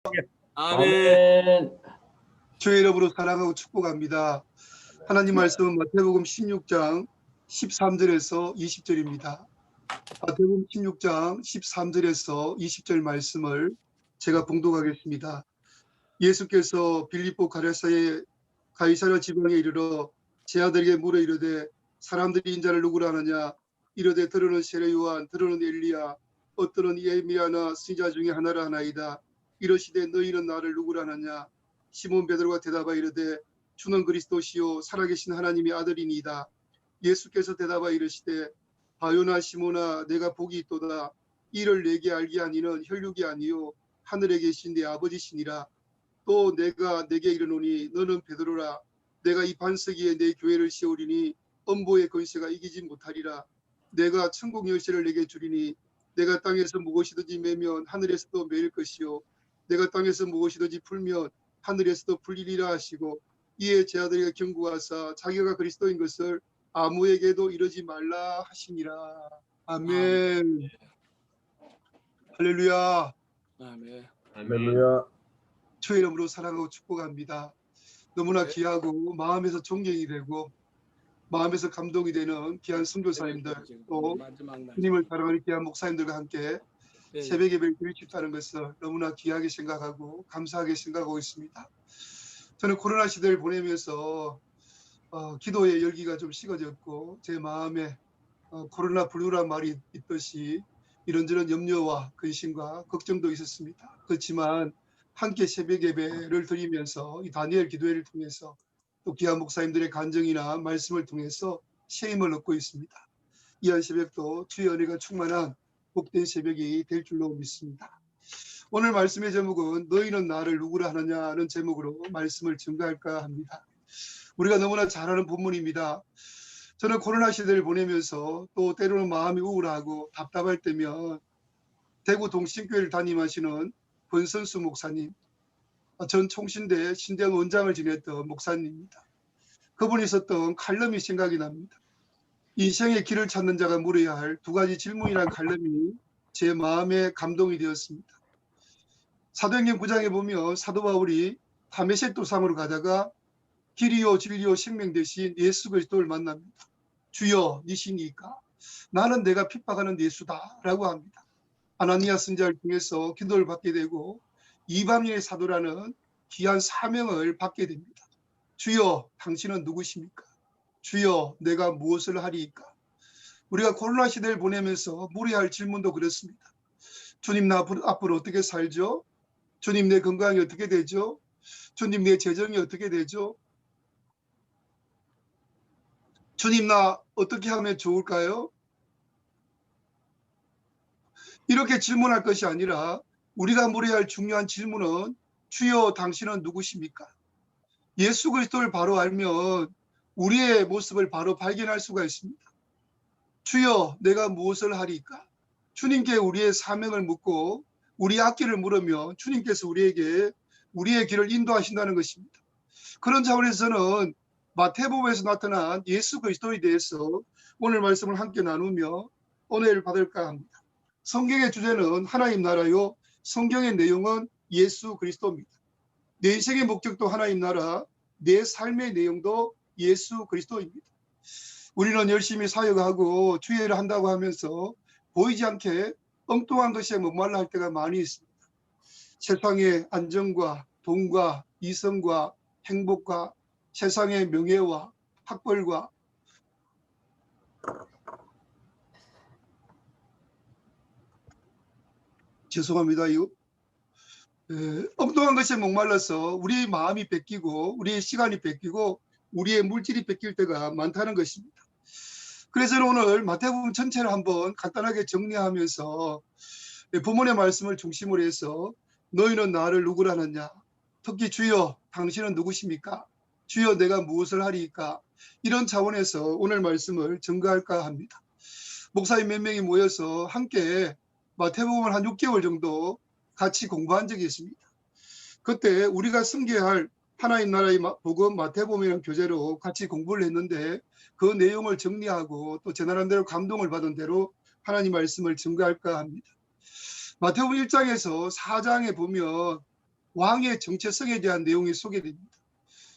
아멘. 아멘. 주의 이름으로 사랑하고 축복합니다. 하나님 말씀은 마태복음 16장 13절에서 20절입니다. 마태복음 16장 13절에서 20절 말씀을 제가 봉독하겠습니다. 예수께서 빌립보 가이사랴 지방에 이르러 제 아들에게 물어 이르되 사람들이 인자를 누구라 하느냐 이르되 들으는 세례 요한 들으는 엘리야 어떠는 예레미야나 선지자 중에 하나라 하나이다. 이르시되 너희는 나를 누구라 하느냐 시몬 베드로가 대답하여 이르되 주는 그리스도시요 살아계신 하나님의 아들이니이다. 예수께서 대답하여 이르시되 바요나 시몬아 내가 복이 있도다. 이를 내게 알게 하니는 혈육이 아니요 하늘에 계신 내 아버지시니라. 또 내가 내게 이르노니 너는 베드로라. 내가 이 반석 위에 내 교회를 세우리니 엄보의 권세가 이기지 못하리라. 내가 천국 열쇠를 내게 주리니 내가 땅에서 무엇이든지 매면 하늘에서도 매일 것이요 내가 땅에서 무엇이든지 풀면 하늘에서도 풀리리라 하시고 이에 제 아들에게 경고하사 자기가 그리스도인 것을 아무에게도 이르지 말라 하시니라. 아멘. 할렐루야. 아멘. 할렐루야. 주의 이름으로 사랑하고 축복합니다. 너무나 귀하고 마음에서 존경이 되고 마음에서 감동이 되는 귀한 선교사님들 또 주님을 사랑하는 귀한 목사님들과 함께 새벽 예배를 드릴 수 있다는 것을 너무나 귀하게 생각하고 감사하게 생각하고 있습니다. 저는 코로나 시대를 보내면서 기도의 열기가 좀 식어졌고 제 마음에 코로나 블루란 말이 있듯이 이런저런 염려와 근심과 걱정도 있었습니다. 그렇지만 함께 새벽 예배를 드리면서 이 다니엘 기도회를 통해서 또 귀한 목사님들의 간증이나 말씀을 통해서 새 힘을 얻고 있습니다. 이한 새벽도 주의 은혜가 충만한 복된 새벽이 될 줄로 믿습니다. 오늘 말씀의 제목은 너희는 나를 누구라 하느냐는 제목으로 말씀을 증거할까 합니다. 우리가 너무나 잘 아는 본문입니다. 저는 코로나 시대를 보내면서 또 때로는 마음이 우울하고 답답할 때면 대구 동신교회를 담임하시는 권선수 목사님, 전 총신대 신대원 원장을 지냈던 목사님입니다. 그분이 썼던 칼럼이 생각이 납니다. 인생의 길을 찾는 자가 물어야 할 두 가지 질문이라는 칼럼이 제 마음에 감동이 되었습니다. 사도행전 9장에 보면 사도 바울이 다메섹 도상으로 가다가 길이요 진리요 생명 되신 예수 그리스도를 만납니다. 주여 니시니까 나는 내가 핍박하는 예수다 라고 합니다. 아나니아 선지자를 통해서 기도를 받게 되고 이방인의 사도라는 귀한 사명을 받게 됩니다. 주여 당신은 누구십니까? 주여 내가 무엇을 하리이까? 우리가 코로나 시대를 보내면서 물어야 할 질문도 그렇습니다. 주님 나 앞으로 어떻게 살죠? 주님 내 건강이 어떻게 되죠? 주님 내 재정이 어떻게 되죠? 주님 나 어떻게 하면 좋을까요? 이렇게 질문할 것이 아니라 우리가 물어야 할 중요한 질문은 주여 당신은 누구십니까? 예수 그리스도를 바로 알면 우리의 모습을 바로 발견할 수가 있습니다. 주여 내가 무엇을 하리까? 주님께 우리의 사명을 묻고 우리 앞길을 물으면 주님께서 우리에게 우리의 길을 인도하신다는 것입니다. 그런 차원에서는 마태복음에서 나타난 예수 그리스도에 대해서 오늘 말씀을 함께 나누며 은혜를 받을까 합니다. 성경의 주제는 하나님 나라요. 성경의 내용은 예수 그리스도입니다. 내 인생의 목적도 하나님 나라, 내 삶의 내용도 예수 그리스도입니다. 우리는 열심히 사역하고 주의를 한다고 하면서 보이지 않게 엉뚱한 것에 목말라 할 때가 많이 있습니다. 세상의 안정과 돈과 이성과 행복과 세상의 명예와 학벌과 죄송합니다. 엉뚱한 것에 목말라서 우리의 마음이 뺏기고 우리의 시간이 뺏기고 우리의 물질이 뺏길 때가 많다는 것입니다. 그래서 오늘 마태복음 전체를 한번 간단하게 정리하면서 본문의 말씀을 중심으로 해서 너희는 나를 누구라 하느냐, 특히 주여 당신은 누구십니까? 주여 내가 무엇을 하리이까? 이런 차원에서 오늘 말씀을 증거할까 합니다. 목사님 몇 명이 모여서 함께 마태복음을 한 6개월 정도 같이 공부한 적이 있습니다. 그때 우리가 섬겨야 할 하나님 나라의 복음 마태복음이라는 교재로 같이 공부를 했는데 그 내용을 정리하고 또 제 나름대로 감동을 받은 대로 하나님 말씀을 증거할까 합니다. 마태복음 1장에서 4장에 보면 왕의 정체성에 대한 내용이 소개됩니다.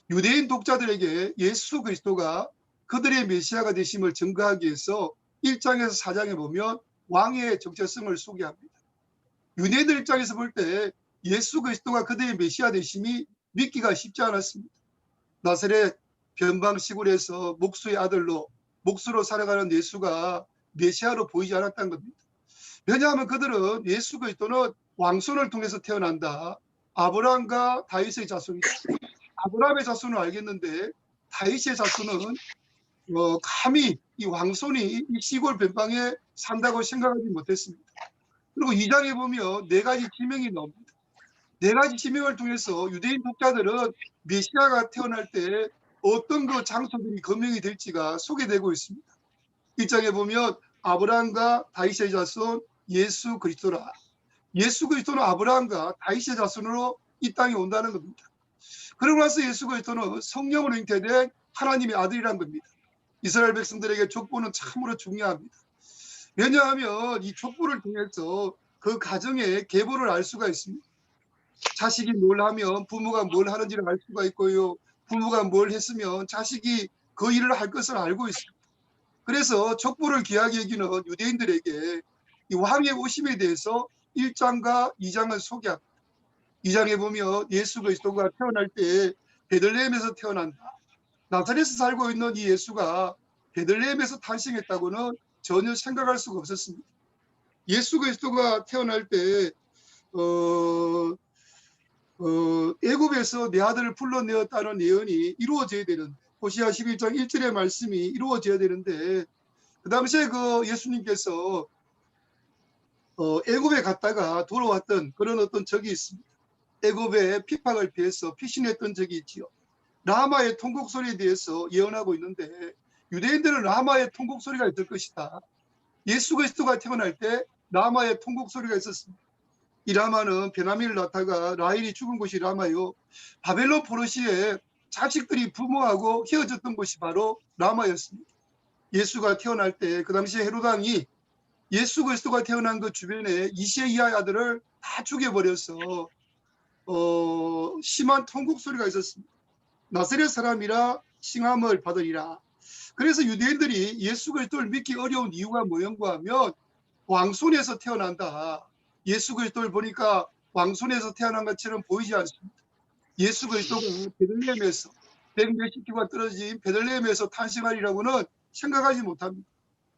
유대인 독자들에게 예수 그리스도가 그들의 메시아가 되심을 증거하기 위해서 1장에서 4장에 보면 왕의 정체성을 소개합니다. 유대인들 입장에서 볼 때 예수 그리스도가 그들의 메시아 되심이 믿기가 쉽지 않았습니다. 나사렛 변방 시골에서 목수의 아들로 목수로 살아가는 예수가 메시아로 보이지 않았다는 겁니다. 왜냐하면 그들은 예수 그리스도는 왕손을 통해서 태어난다. 아브라함과 다윗의 자손이다. 아브라함의 자손은 알겠는데 다윗의 자손은 감히 이 왕손이 이 시골 변방에 산다고 생각하지 못했습니다. 그리고 2장에 보면 4가지 지명이 나옵니다. 4가지 지명을 통해서 유대인 독자들은 메시아가 태어날 때 어떤 그 장소들이 거명이 될지가 소개되고 있습니다. 1장에 보면 아브라함과 다윗의 자손 예수 그리스도라. 예수 그리스도는 아브라함과 다윗의 자손으로 이 땅에 온다는 겁니다. 그러고 나서 예수 그리스도는 성령으로 잉태된 하나님의 아들이란 겁니다. 이스라엘 백성들에게 족보는 참으로 중요합니다. 왜냐하면 이 족보를 통해서 그 가정의 계보를 알 수가 있습니다. 자식이 뭘 하면 부모가 뭘 하는지를 알 수가 있고요. 부모가 뭘 했으면 자식이 그 일을 할 것을 알고 있습니다. 그래서 족보를 귀하게 여기는 유대인들에게 이 왕의 오심에 대해서 1장과 2장을 소개합니다. 2장에 보면 예수 그리스도가 태어날 때 베들레헴에서 태어난다. 나사렛에서 살고 있는 이 예수가 베들레헴에서 탄생했다고는 전혀 생각할 수가 없었습니다. 예수 그리스도가 태어날 때 애굽에서 내 아들을 불러내었다는 예언이 이루어져야 되는데 호시아 11장 1절의 말씀이 이루어져야 되는데 그 당시에 그 예수님께서 애굽에 갔다가 돌아왔던 그런 어떤 적이 있습니다. 애굽의 핍박을 피해서 피신했던 적이 있지요. 라마의 통곡 소리에 대해서 예언하고 있는데 유대인들은 라마의 통곡 소리가 있을 것이다. 예수 그리스도가 태어날 때 라마의 통곡 소리가 있었습니다. 이 라마는 베냐민을 낳다가 라헬이 죽은 곳이 라마요. 바벨론 포로시에 자식들이 부모하고 헤어졌던 곳이 바로 라마였습니다. 예수가 태어날 때 그 당시에 헤롯 왕이 예수 그리스도가 태어난 그 주변에 이시야의 아들을 다 죽여버려서 심한 통곡 소리가 있었습니다. 나사렛 사람이라 칭함을 받으리라. 그래서 유대인들이 예수 그리스도를 믿기 어려운 이유가 뭐였는가 하면 왕손에서 태어난다. 예수 그리스도를 보니까 왕손에서 태어난 것처럼 보이지 않습니다. 예수 그리스도가 베들레헴에서 100몇십 킬로가 떨어진 베들레헴에서 탄생하리라고는 생각하지 못합니다.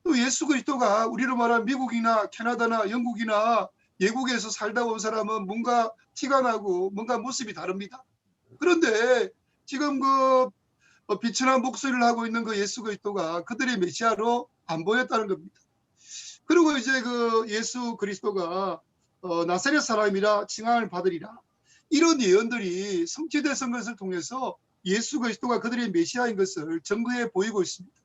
또 예수 그리스도가 우리로 말하는 미국이나 캐나다나 영국이나 외국에서 살다 온 사람은 뭔가 티가 나고 뭔가 모습이 다릅니다. 그런데 지금 그 비천한 목소리를 하고 있는 그 예수 그리스도가 그들의 메시아로 안 보였다는 겁니다. 그리고 이제 그 예수 그리스도가 나사렛 사람이라 칭함을 받으리라. 이런 예언들이 성취됐던 것을 통해서 예수 그리스도가 그들의 메시아인 것을 증거해 보이고 있습니다.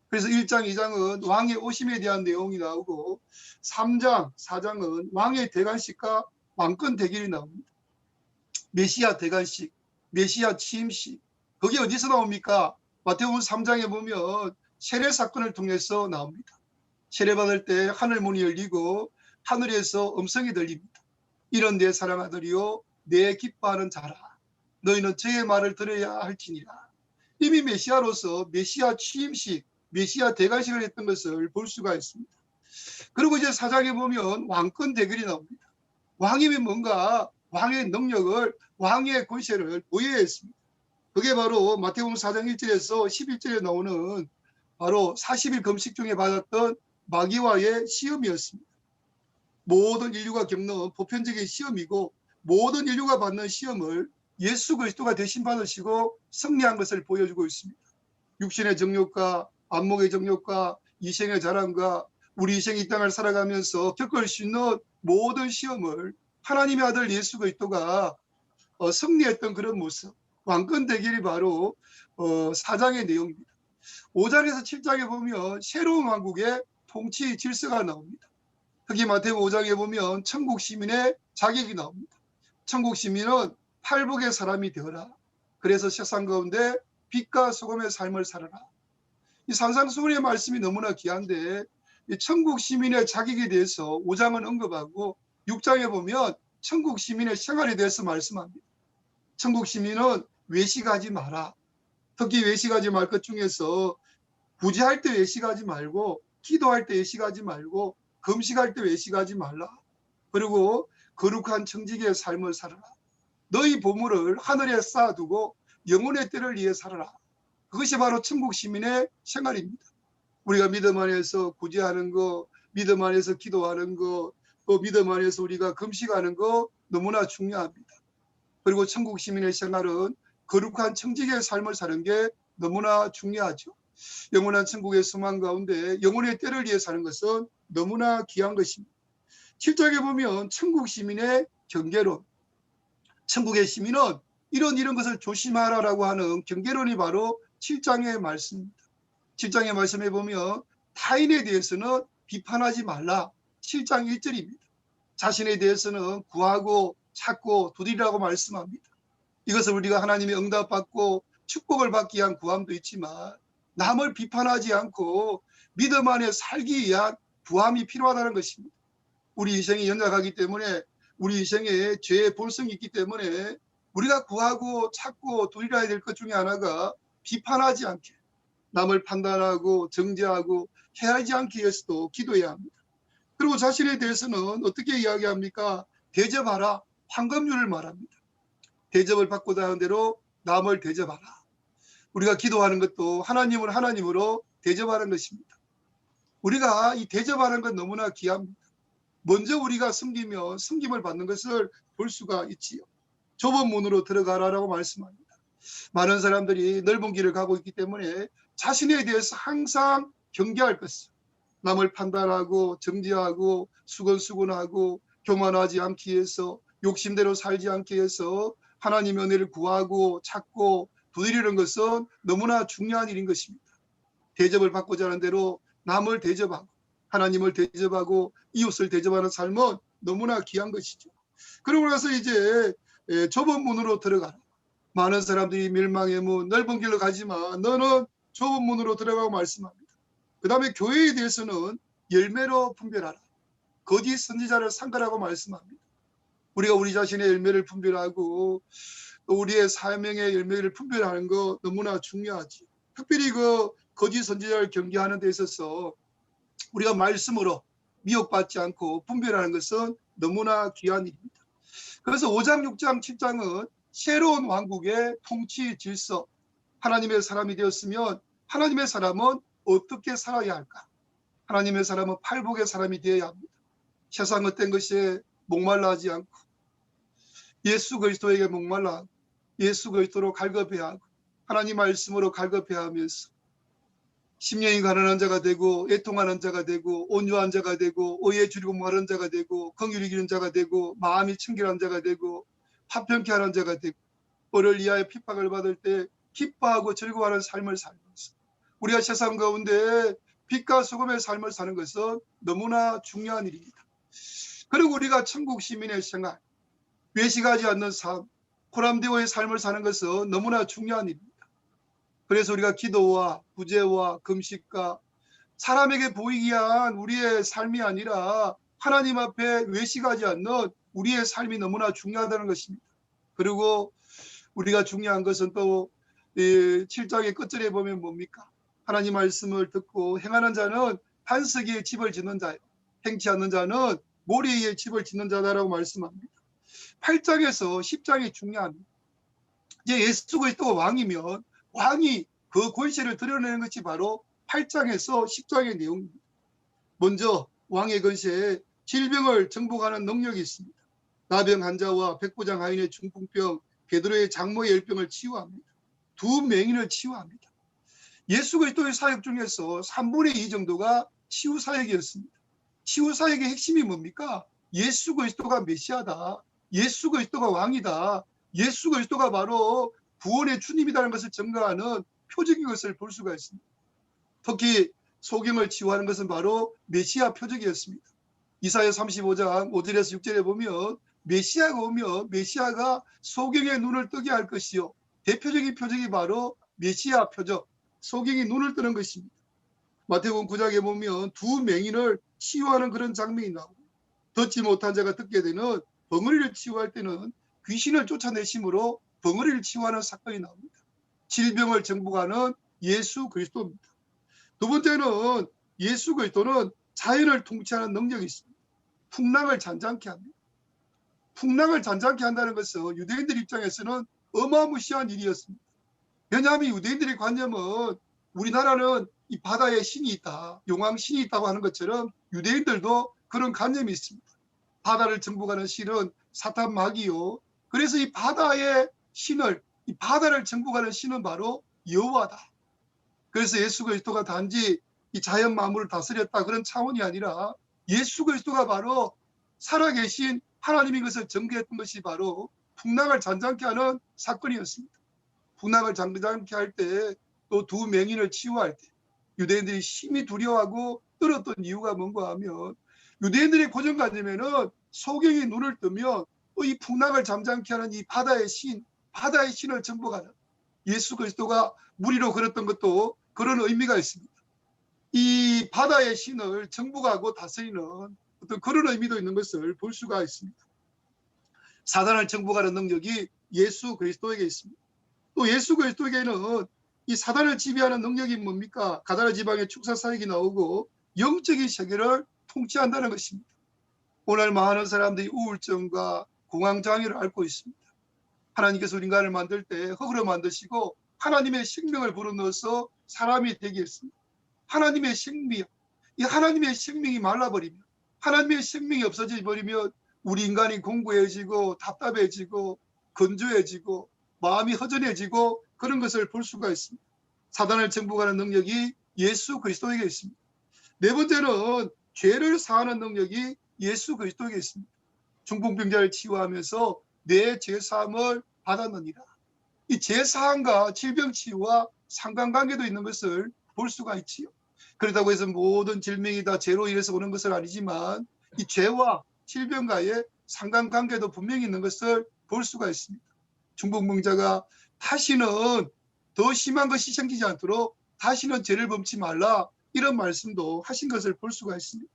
그래서 1장, 2장은 왕의 오심에 대한 내용이 나오고 3장, 4장은 왕의 대관식과 왕권 대결이 나옵니다. 메시아 대관식, 메시아 취임식. 그게 어디서 나옵니까? 마태복음 3장에 보면 세례 사건을 통해서 나옵니다. 세례받을 때 하늘 문이 열리고 하늘에서 음성이 들립니다. 이런 내 사랑아들이요 내 기뻐하는 자라. 너희는 저의 말을 들어야 할지니라. 이미 메시아로서 메시아 취임식, 메시아 대관식을 했던 것을 볼 수가 있습니다. 그리고 이제 4장에 보면 왕권 대결이 나옵니다. 왕이면 뭔가 왕의 능력을, 왕의 권세를 보여야 했습니다. 그게 바로 마태복음 4장 1절에서 11절에 나오는 바로 40일 금식 중에 받았던 마귀와의 시험이었습니다. 모든 인류가 겪는 보편적인 시험이고 모든 인류가 받는 시험을 예수 그리스도가 대신 받으시고 승리한 것을 보여주고 있습니다. 육신의 정욕과 안목의 정욕과 이생의 자랑과 우리 이생 이 땅을 살아가면서 겪을 수 있는 모든 시험을 하나님의 아들 예수 그리스도가 승리했던 그런 모습, 왕권 대결이 바로 4장의 내용입니다. 5장에서 7장에 보면 새로운 왕국의 통치 질서가 나옵니다. 특히 마태복음 5장에 보면 천국 시민의 자격이 나옵니다. 천국 시민은 팔복의 사람이 되어라. 그래서 세상 가운데 빛과 소금의 삶을 살아라. 이 산상수훈의 말씀이 너무나 귀한데 이 천국 시민의 자격에 대해서 5장은 언급하고 6장에 보면 천국 시민의 생활에 대해서 말씀합니다. 천국 시민은 외식하지 마라. 특히 외식하지 말 것 중에서 구제할 때 외식하지 말고, 기도할 때 외식하지 말고, 금식할 때 외식하지 말라. 그리고 거룩한 청지기의 삶을 살아라. 너희 보물을 하늘에 쌓아두고 영혼의 때를 위해 살아라. 그것이 바로 천국 시민의 생활입니다. 우리가 믿음 안에서 구제하는 거, 믿음 안에서 기도하는 거, 또 믿음 안에서 우리가 금식하는 거 너무나 중요합니다. 그리고 천국 시민의 생활은 거룩한 청지기의 삶을 사는 게 너무나 중요하죠. 영원한 천국의 소망 가운데 영혼의 때를 위해 사는 것은 너무나 귀한 것입니다. 7장에 보면 천국 시민의 경계론, 천국의 시민은 이런 것을 조심하라라고 하는 경계론이 바로 7장의 말씀입니다. 7장의 말씀에 보면 타인에 대해서는 비판하지 말라. 7장 1절입니다. 자신에 대해서는 구하고 찾고 두드리라고 말씀합니다. 이것을 우리가 하나님의 응답받고 축복을 받기 위한 구함도 있지만 남을 비판하지 않고 믿음 안에 살기 위한 구함이 필요하다는 것입니다. 우리 인생이 연약하기 때문에, 우리 인생에 죄의 본성이 있기 때문에 우리가 구하고 찾고 두드려야 될 것 중에 하나가 비판하지 않게, 남을 판단하고 정죄하고 해하지 않기 위해서도 기도해야 합니다. 그리고 자신에 대해서는 어떻게 이야기합니까? 대접하라. 황금률을 말합니다. 대접을 받고자 하는 대로 남을 대접하라. 우리가 기도하는 것도 하나님을 하나님으로 대접하는 것입니다. 우리가 이 대접하는 건 너무나 귀합니다. 먼저 우리가 섬기면 섬김을 받는 것을 볼 수가 있지요. 좁은 문으로 들어가라라고 말씀합니다. 많은 사람들이 넓은 길을 가고 있기 때문에 자신에 대해서 항상 경계할 것을, 남을 판단하고 정죄하고 수근수근하고 교만하지 않기 위해서, 욕심대로 살지 않기 위해서 하나님의 은혜를 구하고 찾고 두드리는 것은 너무나 중요한 일인 것입니다. 대접을 받고자 하는 대로 남을 대접하고 하나님을 대접하고 이웃을 대접하는 삶은 너무나 귀한 것이죠. 그러고 나서 이제 좁은 문으로 들어가라. 많은 사람들이 멸망의 문, 넓은 길로 가지만 너는 좁은 문으로 들어가고 말씀합니다. 그 다음에 교회에 대해서는 열매로 분별하라. 거짓 선지자를 상가라고 말씀합니다. 우리가 우리 자신의 열매를 분별하고 또 우리의 사명의 열매를 분별하는 거 너무나 중요하지. 특별히 그 거짓 선지자를 경계하는 데 있어서 우리가 말씀으로 미혹받지 않고 분별하는 것은 너무나 귀한 일입니다. 그래서 5장, 6장, 7장은 새로운 왕국의 통치 질서, 하나님의 사람이 되었으면 하나님의 사람은 어떻게 살아야 할까? 하나님의 사람은 팔복의 사람이 되어야 합니다. 세상 어떤 것에 목말라 하지 않고 예수 그리스도에게 목말라 하고 예수 그리스도로 갈급해야 하고 하나님 말씀으로 갈급해야 하면서 심령이 가난한 자가 되고 애통하는 자가 되고 온유한 자가 되고 의에 줄이고 마른 자가 되고 긍휼히 기는 자가 되고 마음이 청결한 자가 되고 화평케 하는 자가 되고 어를 위하여 핍박을 받을 때 기뻐하고 즐거워하는 삶을 살면서 우리가 세상 가운데 빛과 소금의 삶을 사는 것은 너무나 중요한 일입니다. 그리고 우리가 천국 시민의 생활, 외식하지 않는 삶, 호람대오의 삶을 사는 것은 너무나 중요한 일입니다. 그래서 우리가 기도와 구제와 금식과 사람에게 보이기 위한 우리의 삶이 아니라 하나님 앞에 외식하지 않는 우리의 삶이 너무나 중요하다는 것입니다. 그리고 우리가 중요한 것은 또 7장의 끝절에 보면 뭡니까? 하나님 말씀을 듣고 행하는 자는 반석 위에 집을 짓는 자요. 행치 않는 자는 모래 위에 집을 짓는 자다라고 말씀합니다. 8장에서 10장이 중요합니다. 이제 예수 그리스도가 왕이면 왕이 그 권세를 드러내는 것이 바로 8장에서 10장의 내용입니다. 먼저 왕의 권세에 질병을 정복하는 능력이 있습니다. 나병 환자와 백부장 하인의 중풍병, 베드로의 장모의 열병을 치유합니다. 두 맹인을 치유합니다. 예수 그리스도의 사역 중에서 3분의 2 정도가 치유 사역이었습니다. 치유 사역의 핵심이 뭡니까? 예수 그리스도가 메시아다. 예수 그리스도가 왕이다. 예수 그리스도가 바로 구원의 주님이라는 것을 증거하는 표적인 것을 볼 수가 있습니다. 특히 소경을 치유하는 것은 바로 메시아 표적이었습니다. 이사야 35장 5절에서 6절에 보면 메시아가 오면 메시아가 소경의 눈을 뜨게 할 것이요. 대표적인 표적이 바로 메시아 표적, 소경이 눈을 뜨는 것입니다. 마태복음 9장에 보면 두 맹인을 치유하는 그런 장면이 나오고 듣지 못한 자가 듣게 되는 벙어리를 치유할 때는 귀신을 쫓아내심으로 벙어리를 치유하는 사건이 나옵니다. 질병을 정복하는 예수 그리스도입니다. 두 번째는 예수 그리스도는 자연을 통치하는 능력이 있습니다. 풍랑을 잔잔케 합니다. 풍랑을 잔잔케 한다는 것은 유대인들 입장에서는 어마무시한 일이었습니다. 왜냐하면 유대인들의 관념은 우리나라는 이 바다에 신이 있다, 용왕 신이 있다고 하는 것처럼 유대인들도 그런 관념이 있습니다. 바다를 정복하는 신은 사탄 마귀요. 그래서 이 바다의 신을, 이 바다를 정복하는 신은 바로 여호와다. 그래서 예수 그리스도가 단지 이 자연 만물을 다스렸다 그런 차원이 아니라 예수 그리스도가 바로 살아계신 하나님인 것을 전개했던 것이 바로 풍랑을 잔잔케 하는 사건이었습니다. 풍랑을 잔잔케 할 때, 또 두 맹인을 치유할 때 유대인들이 심히 두려워하고 떨었던 이유가 뭔가 하면, 유대인들의 고정관념에는 소경이 눈을 뜨면 또 이 풍랑을 잠잠케 하는 이 바다의 신을 정복하는 예수 그리스도가 무리로 걸었던 것도 그런 의미가 있습니다. 이 바다의 신을 정복하고 다스리는 어떤 그런 의미도 있는 것을 볼 수가 있습니다. 사단을 정복하는 능력이 예수 그리스도에게 있습니다. 또 예수 그리스도에게는 이 사단을 지배하는 능력이 뭡니까? 가다라 지방에 축사 사역이 나오고 영적인 세계를 통치한다는 것입니다. 오늘 많은 사람들이 우울증과 공황장애를 앓고 있습니다. 하나님께서 인간을 만들 때 흙으로 만드시고 하나님의 생명을 불어넣어서 사람이 되게 했습니다. 하나님의 생명, 이 하나님의 생명이 말라버리면, 하나님의 생명이 없어져 버리면 우리 인간이 공고해지고 답답해지고 건조해지고 마음이 허전해지고 그런 것을 볼 수가 있습니다. 사단을 정복하는 능력이 예수 그리스도에게 있습니다. 네 번째는 죄를 사하는 능력이 예수 그리스도에게 있습니다. 중풍병자를 치유하면서 내 죄사함을 받았느니라. 이 죄사함과 질병치유와 상관관계도 있는 것을 볼 수가 있지요. 그렇다고 해서 모든 질병이 다 죄로 인해서 오는 것은 아니지만 이 죄와 질병과의 상관관계도 분명히 있는 것을 볼 수가 있습니다. 중풍병자가 다시는 더 심한 것이 생기지 않도록 다시는 죄를 범치 말라, 이런 말씀도 하신 것을 볼 수가 있습니다.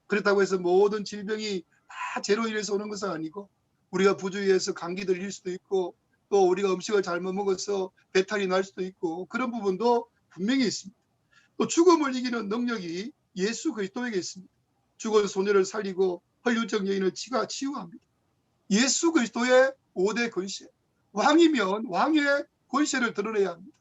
그렇다고 해서 모든 질병이 다 죄로 인해서 오는 것은 아니고, 우리가 부주의해서 감기 들릴 수도 있고, 또 우리가 음식을 잘못 먹어서 배탈이 날 수도 있고, 그런 부분도 분명히 있습니다. 또 죽음을 이기는 능력이 예수 그리스도에게 있습니다. 죽은 소녀를 살리고 헐류증 여인을 치유합니다. 예수 그리스도의 5대 권세, 왕이면 왕의 권세를 드러내야 합니다.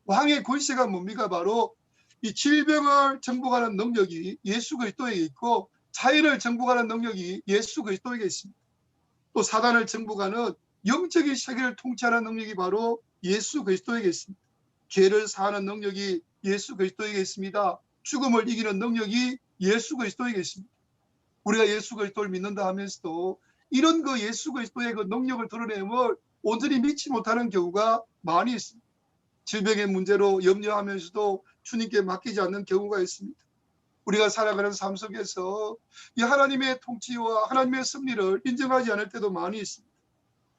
왕의 권세가 뭡니까? 바로 이 질병을 정복하는 능력이 예수 그리스도에게 있고, 자연을 정복하는 능력이 예수 그리스도에게 있습니다. 또 사단을 정복하는 영적인 세계를 통치하는 능력이 바로 예수 그리스도에게 있습니다. 죄를 사하는 능력이 예수 그리스도에게 있습니다. 죽음을 이기는 능력이 예수 그리스도에게 있습니다. 우리가 예수 그리스도를 믿는다 하면서도 이런 그 예수 그리스도의 그 능력을 드러내음을 온전히 믿지 못하는 경우가 많이 있습니다. 질병의 문제로 염려하면서도 주님께 맡기지 않는 경우가 있습니다. 우리가 살아가는 삶 속에서 이 하나님의 통치와 하나님의 섭리를 인정하지 않을 때도 많이 있습니다.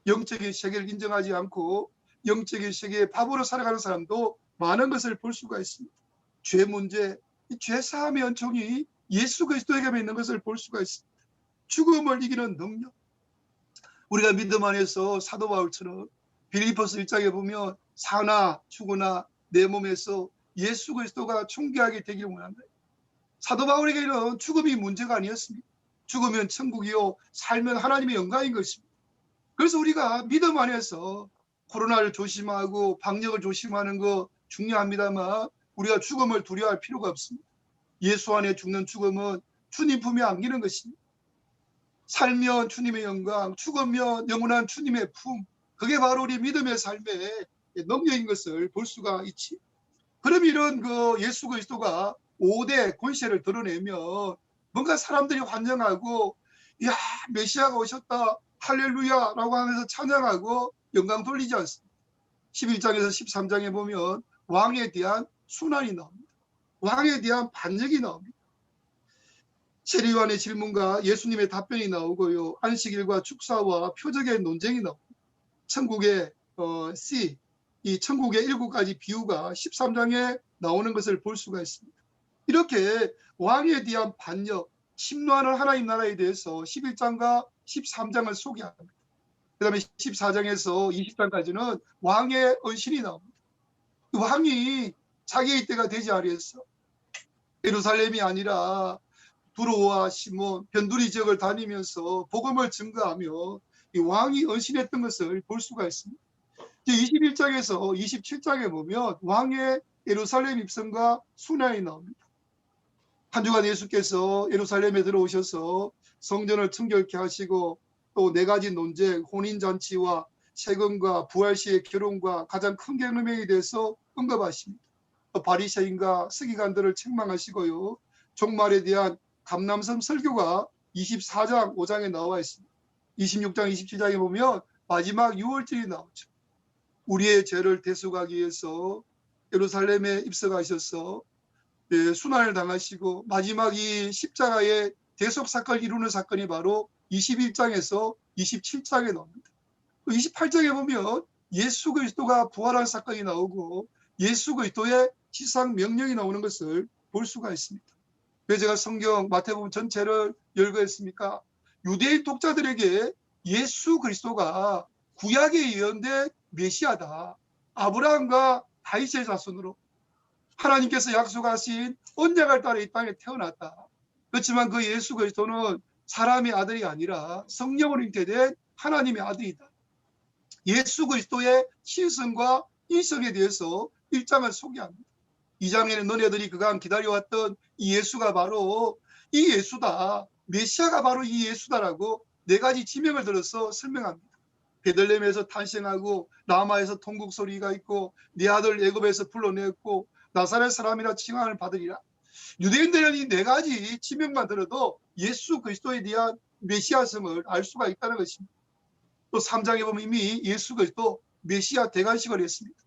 영적인 세계를 인정하지 않고 영적인 세계의 밥으로 살아가는 사람도 많은 것을 볼 수가 있습니다. 죄 문제, 이 죄 사함의 은총이 예수 그리스도에게만 있는 것을 볼 수가 있습니다. 죽음을 이기는 능력, 우리가 믿음 안에서 사도 바울처럼 빌립보서 1장에 보면 사나 죽으나 내 몸에서 예수 그리스도가 존귀하게 되기를 원한다. 사도 바울에게는 죽음이 문제가 아니었습니다. 죽으면 천국이요, 살면 하나님의 영광인 것입니다. 그래서 우리가 믿음 안에서 코로나를 조심하고 방역을 조심하는 거 중요합니다만, 우리가 죽음을 두려워할 필요가 없습니다. 예수 안에 죽는 죽음은 주님 품에 안기는 것입니다. 살면 주님의 영광, 죽으면 영원한 주님의 품, 그게 바로 우리 믿음의 삶의 능력인 것을 볼 수가 있지. 그럼 이런 그 예수 그리스도가 5대 권세를 드러내면 뭔가 사람들이 환영하고, 야, 메시아가 오셨다, 할렐루야라고 하면서 찬양하고 영광 돌리지 않습니다. 11장에서 13장에 보면 왕에 대한 순환이 나옵니다. 왕에 대한 반역이 나옵니다. 세리요한의 질문과 예수님의 답변이 나오고요. 안식일과 축사와 표적의 논쟁이 나옵니다. 천국의 이 천국의 7가지 비유가 13장에 나오는 것을 볼 수가 있습니다. 이렇게 왕에 대한 반역, 침노하는 하나님 나라에 대해서 11장과 13장을 소개합니다. 그 다음에 14장에서 20장까지는 왕의 언신이 나옵니다. 그 왕이 자기의 때가 되지 아니했어. 예루살렘이 아니라 두로와 시몬, 변두리 지역을 다니면서 복음을 증거하며 이 왕이 언신했던 것을 볼 수가 있습니다. 21장에서 27장에 보면 왕의 예루살렘 입성과 순환이 나옵니다. 한 주간 예수께서 예루살렘에 들어오셔서 성전을 청결케 하시고 또 4가지 논쟁, 혼인잔치와 세금과 부활시의 결혼과 가장 큰 계명에 대해서 언급하십니다. 또 바리새인과 서기관들을 책망하시고요. 종말에 대한 감람성 설교가 24장 5장에 나와 있습니다. 26장 27장에 보면 마지막 6월절이 나오죠. 우리의 죄를 대속하기 위해서 예루살렘에 입성하셔서 순환을 당하시고 마지막 이 십자가의 대속 사건을 이루는 사건이 바로 21장에서 27장에 나옵니다. 28장에 보면 예수 그리스도가 부활한 사건이 나오고 예수 그리스도의 지상 명령이 나오는 것을 볼 수가 있습니다. 왜 제가 성경 마태복음 전체를 열거 했습니까? 유대인 독자들에게 예수 그리스도가 구약에 예언된 메시아다. 아브라함과 다윗의 자손으로 하나님께서 약속하신 언약을 따라 이 땅에 태어났다. 그렇지만 그 예수 그리스도는 사람의 아들이 아니라 성령으로 잉태된 하나님의 아들이다. 예수 그리스도의 신성과 인성에 대해서 1장을 소개합니다. 2장에는 너네들이 그간 기다려왔던 이 예수가 바로 이 예수다. 메시아가 바로 이 예수다라고 4가지 지명을 들어서 설명합니다. 베들레헴에서 탄생하고 라마에서 통곡 소리가 있고 네 아들 애굽에서 불러냈고 나사렛 사람이라 칭함을 받으리라. 유대인들은 이 4가지 지명만 들어도 예수 그리스도에 대한 메시아성을 알 수가 있다는 것입니다. 또 3장에 보면 이미 예수 그리스도 메시아 대관식을 했습니다.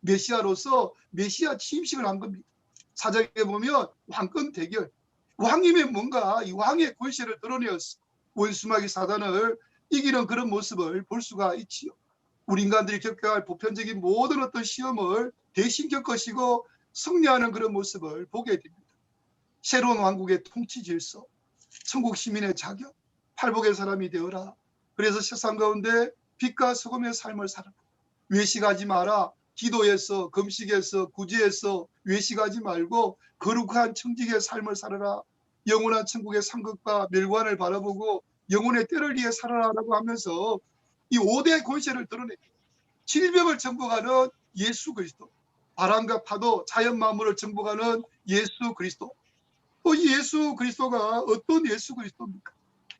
메시아로서 메시아 취임식을 한 겁니다. 4장에 보면 왕권 대결, 왕님의 뭔가 이 왕의 권세를 드러내었어. 원수마귀 사단을 이기는 그런 모습을 볼 수가 있지요. 우리 인간들이 겪어야 할 보편적인 모든 어떤 시험을 대신 겪으시고 승리하는 그런 모습을 보게 됩니다. 새로운 왕국의 통치 질서, 천국 시민의 자격, 팔복의 사람이 되어라. 그래서 세상 가운데 빛과 소금의 삶을 살아라. 외식하지 마라. 기도에서, 금식에서, 구제에서 외식하지 말고 거룩한 청직의 삶을 살아라. 영원한 천국의 상급과 멸관을 바라보고 영혼의 때를 위해 살아라라고 하면서 이 5대 권세를 드러냅니다. 질병을 정복하는 예수 그리스도, 바람과 파도, 자연 만물을 정복하는 예수 그리스도. 또 이 예수 그리스도가 어떤 예수 그리스도입니까?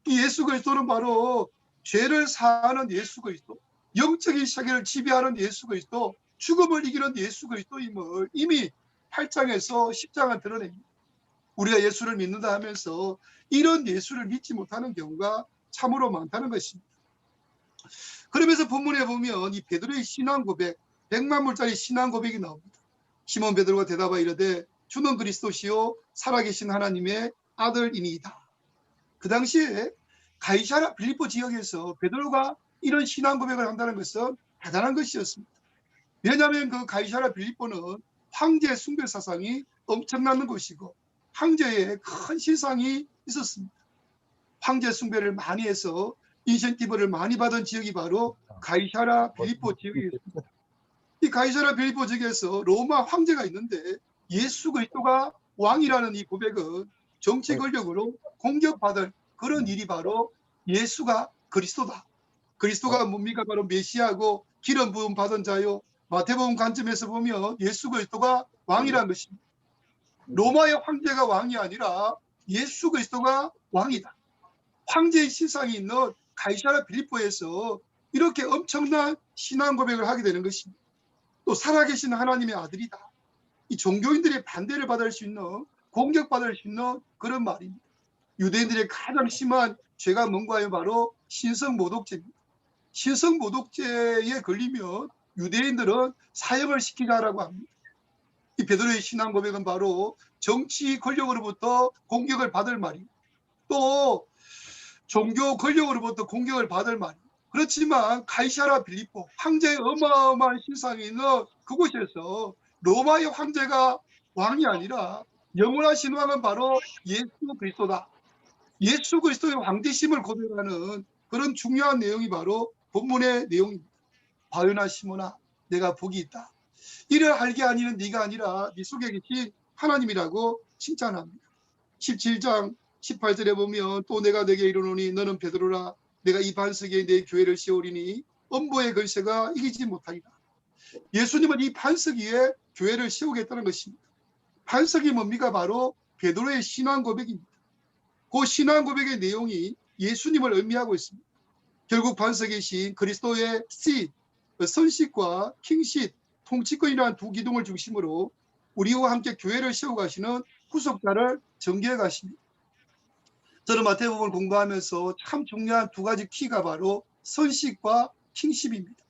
이 예수 그리스도는 바로 죄를 사하는 예수 그리스도, 영적인 세계를 지배하는 예수 그리스도, 죽음을 이기는 예수 그리스도임을 이미 8장에서 10장을 드러냅니다. 우리가 예수를 믿는다 하면서 이런 예수를 믿지 못하는 경우가 참으로 많다는 것입니다. 그러면서 본문에 보면 이 베드로의 신앙 고백, 100만 불짜리 신앙 고백이 나옵니다. 시몬 베드로가 대답하여 이르되 주는 그리스도시요 살아계신 하나님의 아들이니이다. 그 당시에 가이사랴 빌립보 지역에서 베드로가 이런 신앙 고백을 한다는 것은 대단한 것이었습니다. 왜냐하면 그 가이사랴 빌립보는 황제 숭배 사상이 엄청난 곳이고 황제의 큰 신상이 있었습니다. 황제 숭배를 많이 해서 인센티브를 많이 받은 지역이 바로 가이사랴 빌립보 지역이었습니다. 이 가이사랴 빌립보 지역에서 로마 황제가 있는데 예수 그리스도가 왕이라는 이 고백은 정치 권력으로 공격받을 그런 일이 바로 예수가 그리스도다. 그리스도가 뭡니까? 바로 메시아고 기름 부음 받은 자요. 마태복음 관점에서 보면 예수 그리스도가 왕이라는 것입니다. 로마의 황제가 왕이 아니라 예수 그리스도가 왕이다. 황제의 신상이 있는 가이사랴 빌립보에서 이렇게 엄청난 신앙 고백을 하게 되는 것입니다. 또 살아계신 하나님의 아들이다. 이 종교인들의 반대를 받을 수 있는, 공격받을 수 있는 그런 말입니다. 유대인들의 가장 심한 죄가 뭔가요? 바로 신성모독죄입니다. 신성모독죄에 걸리면 유대인들은 사형을 시키자라고 합니다. 이 베드로의 신앙 고백은 바로 정치 권력으로부터 공격을 받을 말입니다. 또 종교 권력으로부터 공격을 받을 말입니다. 그렇지만 가이사랴 빌립보 황제의 어마어마한 신상이 있는 그곳에서 로마의 황제가 왕이 아니라 영원한 신왕은 바로 예수 그리스도다. 예수 그리스도의 왕대심을 고백하는 그런 중요한 내용이 바로 본문의 내용입니다. 바요나 시몬아, 내가 복이 있다. 이를 알게 아니는 네가 아니라 네 속에 계신 하나님이라고 칭찬합니다. 17장 18절에 보면 또 내가 내게 이르노니 너는 베드로라, 내가 이 반석에 내 교회를 세우리니 엄보의 걸쇠가 이기지 못하리라. 예수님은 이 반석 위에 교회를 세우겠다는 것입니다. 반석이 뭡니까? 바로 베드로의 신앙 고백입니다. 그 신앙 고백의 내용이 예수님을 의미하고 있습니다. 결국 반석이신 그리스도의 씨, 선식과 킹식, 통치권이라는 두 기둥을 중심으로 우리와 함께 교회를 세워가시는 후속자를 전개해 가십니다. 저는 마태복음을 공부하면서 참 중요한 두 가지 키가 바로 선식과 킹십입니다.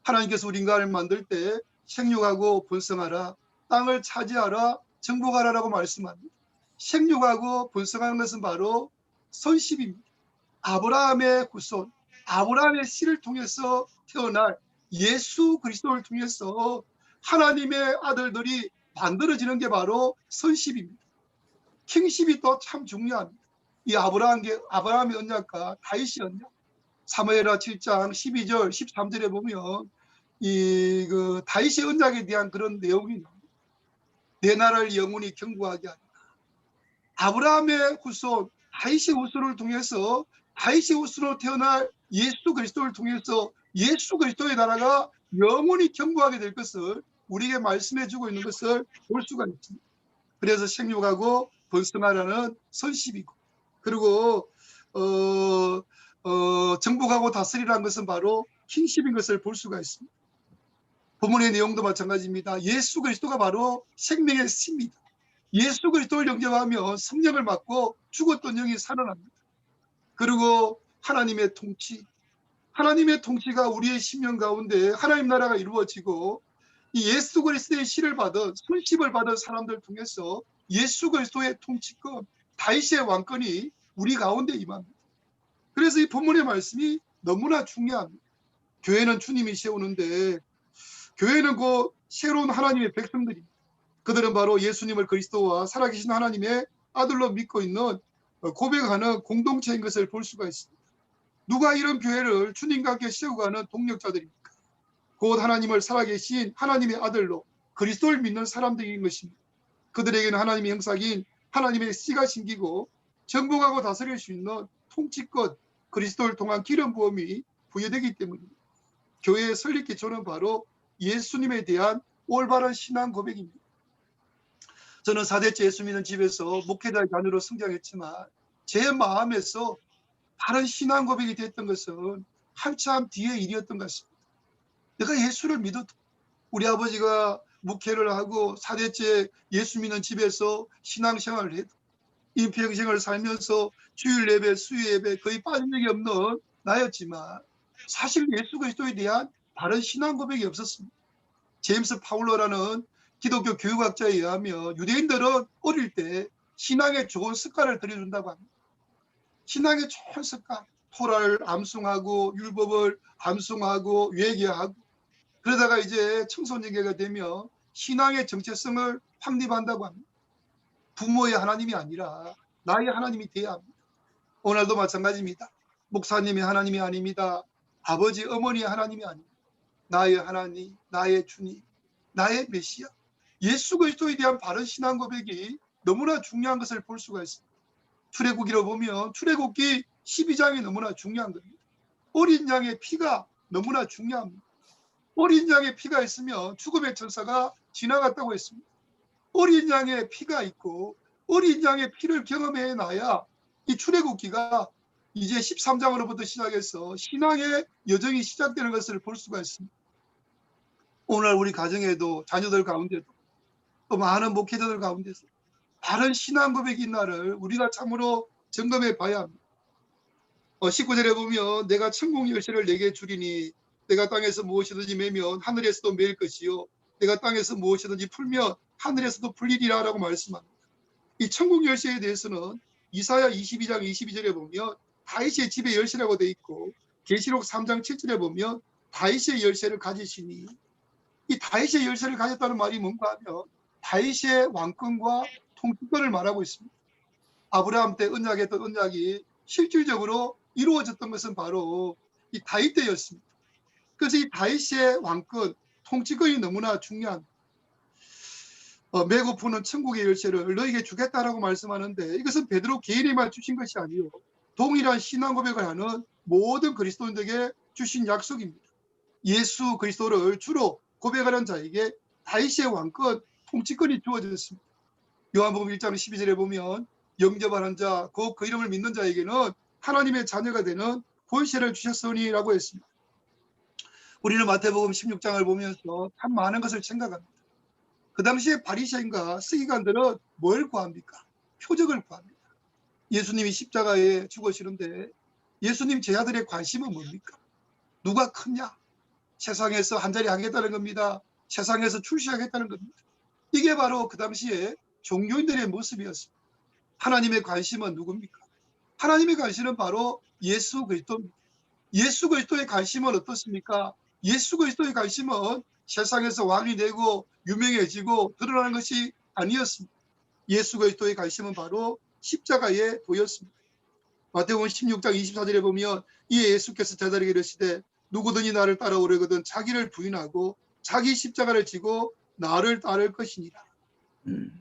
하나님께서 우리 인간을 만들 때 생육하고 번성하라, 땅을 차지하라, 정복하라라고 말씀합니다. 생육하고 번성하는 것은 바로 선식입니다. 아브라함의 후손, 아브라함의 씨를 통해서 태어날 예수 그리스도를 통해서 하나님의 아들들이 만들어지는 게 바로 선식입니다. 킹십이 또 참 중요합니다. 이 아브라함의 언약과 다윗의 언약, 사무엘하 7장 12절 13절에 보면 그 다윗의 언약에 대한 그런 내용이 나옵니다. 내 나라를 영원히 견고하게 하리라. 아브라함의 후손, 다윗의 후손을 통해서 다윗의 후손으로 태어날 예수 그리스도를 통해서 예수 그리스도의 나라가 영원히 견고하게 될 것을 우리에게 말씀해 주고 있는 것을 볼 수가 있습니다. 그래서 생육하고 번성하라는 선식이고, 그리고 정복하고 다스리라는 것은 바로 킹십인 것을 볼 수가 있습니다. 본문의 내용도 마찬가지입니다. 예수 그리스도가 바로 생명의 씨입니다. 예수 그리스도를 영접하면 성령을 받고 죽었던 영이 살아납니다. 그리고 하나님의 통치가 우리의 심령 가운데 하나님 나라가 이루어지고 이 예수 그리스도의 씨를 받은 손십을 받은 사람들 통해서 예수 그리스도의 통치권, 다윗의 왕권이 우리 가운데 임합니다. 그래서 이 본문의 말씀이 너무나 중요합니다. 교회는 주님이 세우는데 교회는 그 새로운 하나님의 백성들입니다. 그들은 바로 예수님을 그리스도와 살아계신 하나님의 아들로 믿고 있는 고백하는 공동체인 것을 볼 수가 있습니다. 누가 이런 교회를 주님과 함께 세우가는 동력자들입니까? 곧 하나님을 살아계신 하나님의 아들로 그리스도를 믿는 사람들인 것입니다. 그들에게는 하나님의 형상인 하나님의 씨가 심기고 정복하고 다스릴 수 있는 통치권, 그리스도를 통한 기름 부음이 부여되기 때문입니다. 교회의 설립 기초는 바로 예수님에 대한 올바른 신앙 고백입니다. 저는 4대째 예수 믿는 집에서 목회자의 자녀로 성장했지만 제 마음에서 다른 신앙 고백이 됐던 것은 한참 뒤의 일이었던 것 같습니다. 내가 예수를 믿어도 우리 아버지가 목회를 하고 4대째 예수 믿는 집에서 신앙생활을 해도 인평생을 살면서 주일 예배, 수요 예배 거의 빠진 적이 없는 나였지만 사실 예수 그리스도에 대한 다른 신앙 고백이 없었습니다. 제임스 파울러라는 기독교 교육학자에 의하면 유대인들은 어릴 때 신앙의 좋은 습관을 들여준다고 합니다. 신앙의 좋은 습관, 토라를 암송하고 율법을 암송하고 외계하고 그러다가 이제 청소년기가 되면 신앙의 정체성을 확립한다고 합니다. 부모의 하나님이 아니라 나의 하나님이 돼야 합니다. 오늘도 마찬가지입니다. 목사님의 하나님이 아닙니다. 아버지, 어머니의 하나님이 아닙니다. 나의 하나님, 나의 주님, 나의 메시아, 예수 그리스도에 대한 바른 신앙 고백이 너무나 중요한 것을 볼 수가 있습니다. 출애굽기로 보면 출애굽기 12장이 너무나 중요한 겁니다. 어린 양의 피가 너무나 중요합니다. 어린 양의 피가 있으면 죽음의 천사가 지나갔다고 했습니다. 어린 양의 피가 있고 어린 양의 피를 경험해 놔야 이 출애굽기가 이제 13장으로부터 시작해서 신앙의 여정이 시작되는 것을 볼 수가 있습니다. 오늘 우리 가정에도 자녀들 가운데도 또 많은 목회자들 가운데서 다른 신앙 고백이 있나를 우리가 참으로 점검해 봐야 합니다. 19절에 보면 내가 천국 열쇠를 내게 주리니 내가 땅에서 무엇이든지 매면 하늘에서도 매일 것이요 내가 땅에서 무엇이든지 풀면 하늘에서도 풀리리라 라고 말씀합니다. 이 천국 열쇠에 대해서는 이사야 22장 22절에 보면 다윗의 집의 열쇠라고 되어 있고 계시록 3장 7절에 보면 다윗의 열쇠를 가지시니 이 다윗의 열쇠를 가졌다는 말이 뭔가 하면 다윗의 왕권과 통치권을 말하고 있습니다. 아브라함 때 언약했던 언약이 실질적으로 이루어졌던 것은 바로 이 다윗 때였습니다. 그래서 이 다윗의 왕권, 통치권이 너무나 중요한 메고프는 천국의 열쇠를 너에게 주겠다라고 말씀하는데 이것은 베드로 개인에만 주신 것이 아니요 동일한 신앙 고백을 하는 모든 그리스도인들에게 주신 약속입니다. 예수 그리스도를 주로 고백하는 자에게 다윗의 왕권, 통치권이 주어졌습니다. 요한복음 1장 12절에 보면 영접하는 자, 곧 그 이름을 믿는 자에게는 하나님의 자녀가 되는 권세를 주셨으니라고 했습니다. 우리는 마태복음 16장을 보면서 참 많은 것을 생각합니다. 그 당시에 바리새인과 서기관들은 뭘 구합니까? 표적을 구합니다. 예수님이 십자가에 죽으시는데 예수님 제자들의 관심은 뭡니까? 누가 크냐? 세상에서 한 자리 하겠다는 겁니다. 세상에서 출세하겠다는 겁니다. 이게 바로 그 당시에 종교인들의 모습이었습니다. 하나님의 관심은 누굽니까? 하나님의 관심은 바로 예수 그리스도입니다. 예수 그리스도의 관심은 어떻습니까? 예수 그리스도의 관심은 세상에서 왕이 되고 유명해지고 드러나는 것이 아니었습니다. 예수 그리스도의 관심은 바로 십자가에 보였습니다. 마태복음 16장 24절에 보면 이에 예수께서 제자들에게 이르시되 누구든지 나를 따라오려거든 자기를 부인하고 자기 십자가를 지고 나를 따를 것이니라.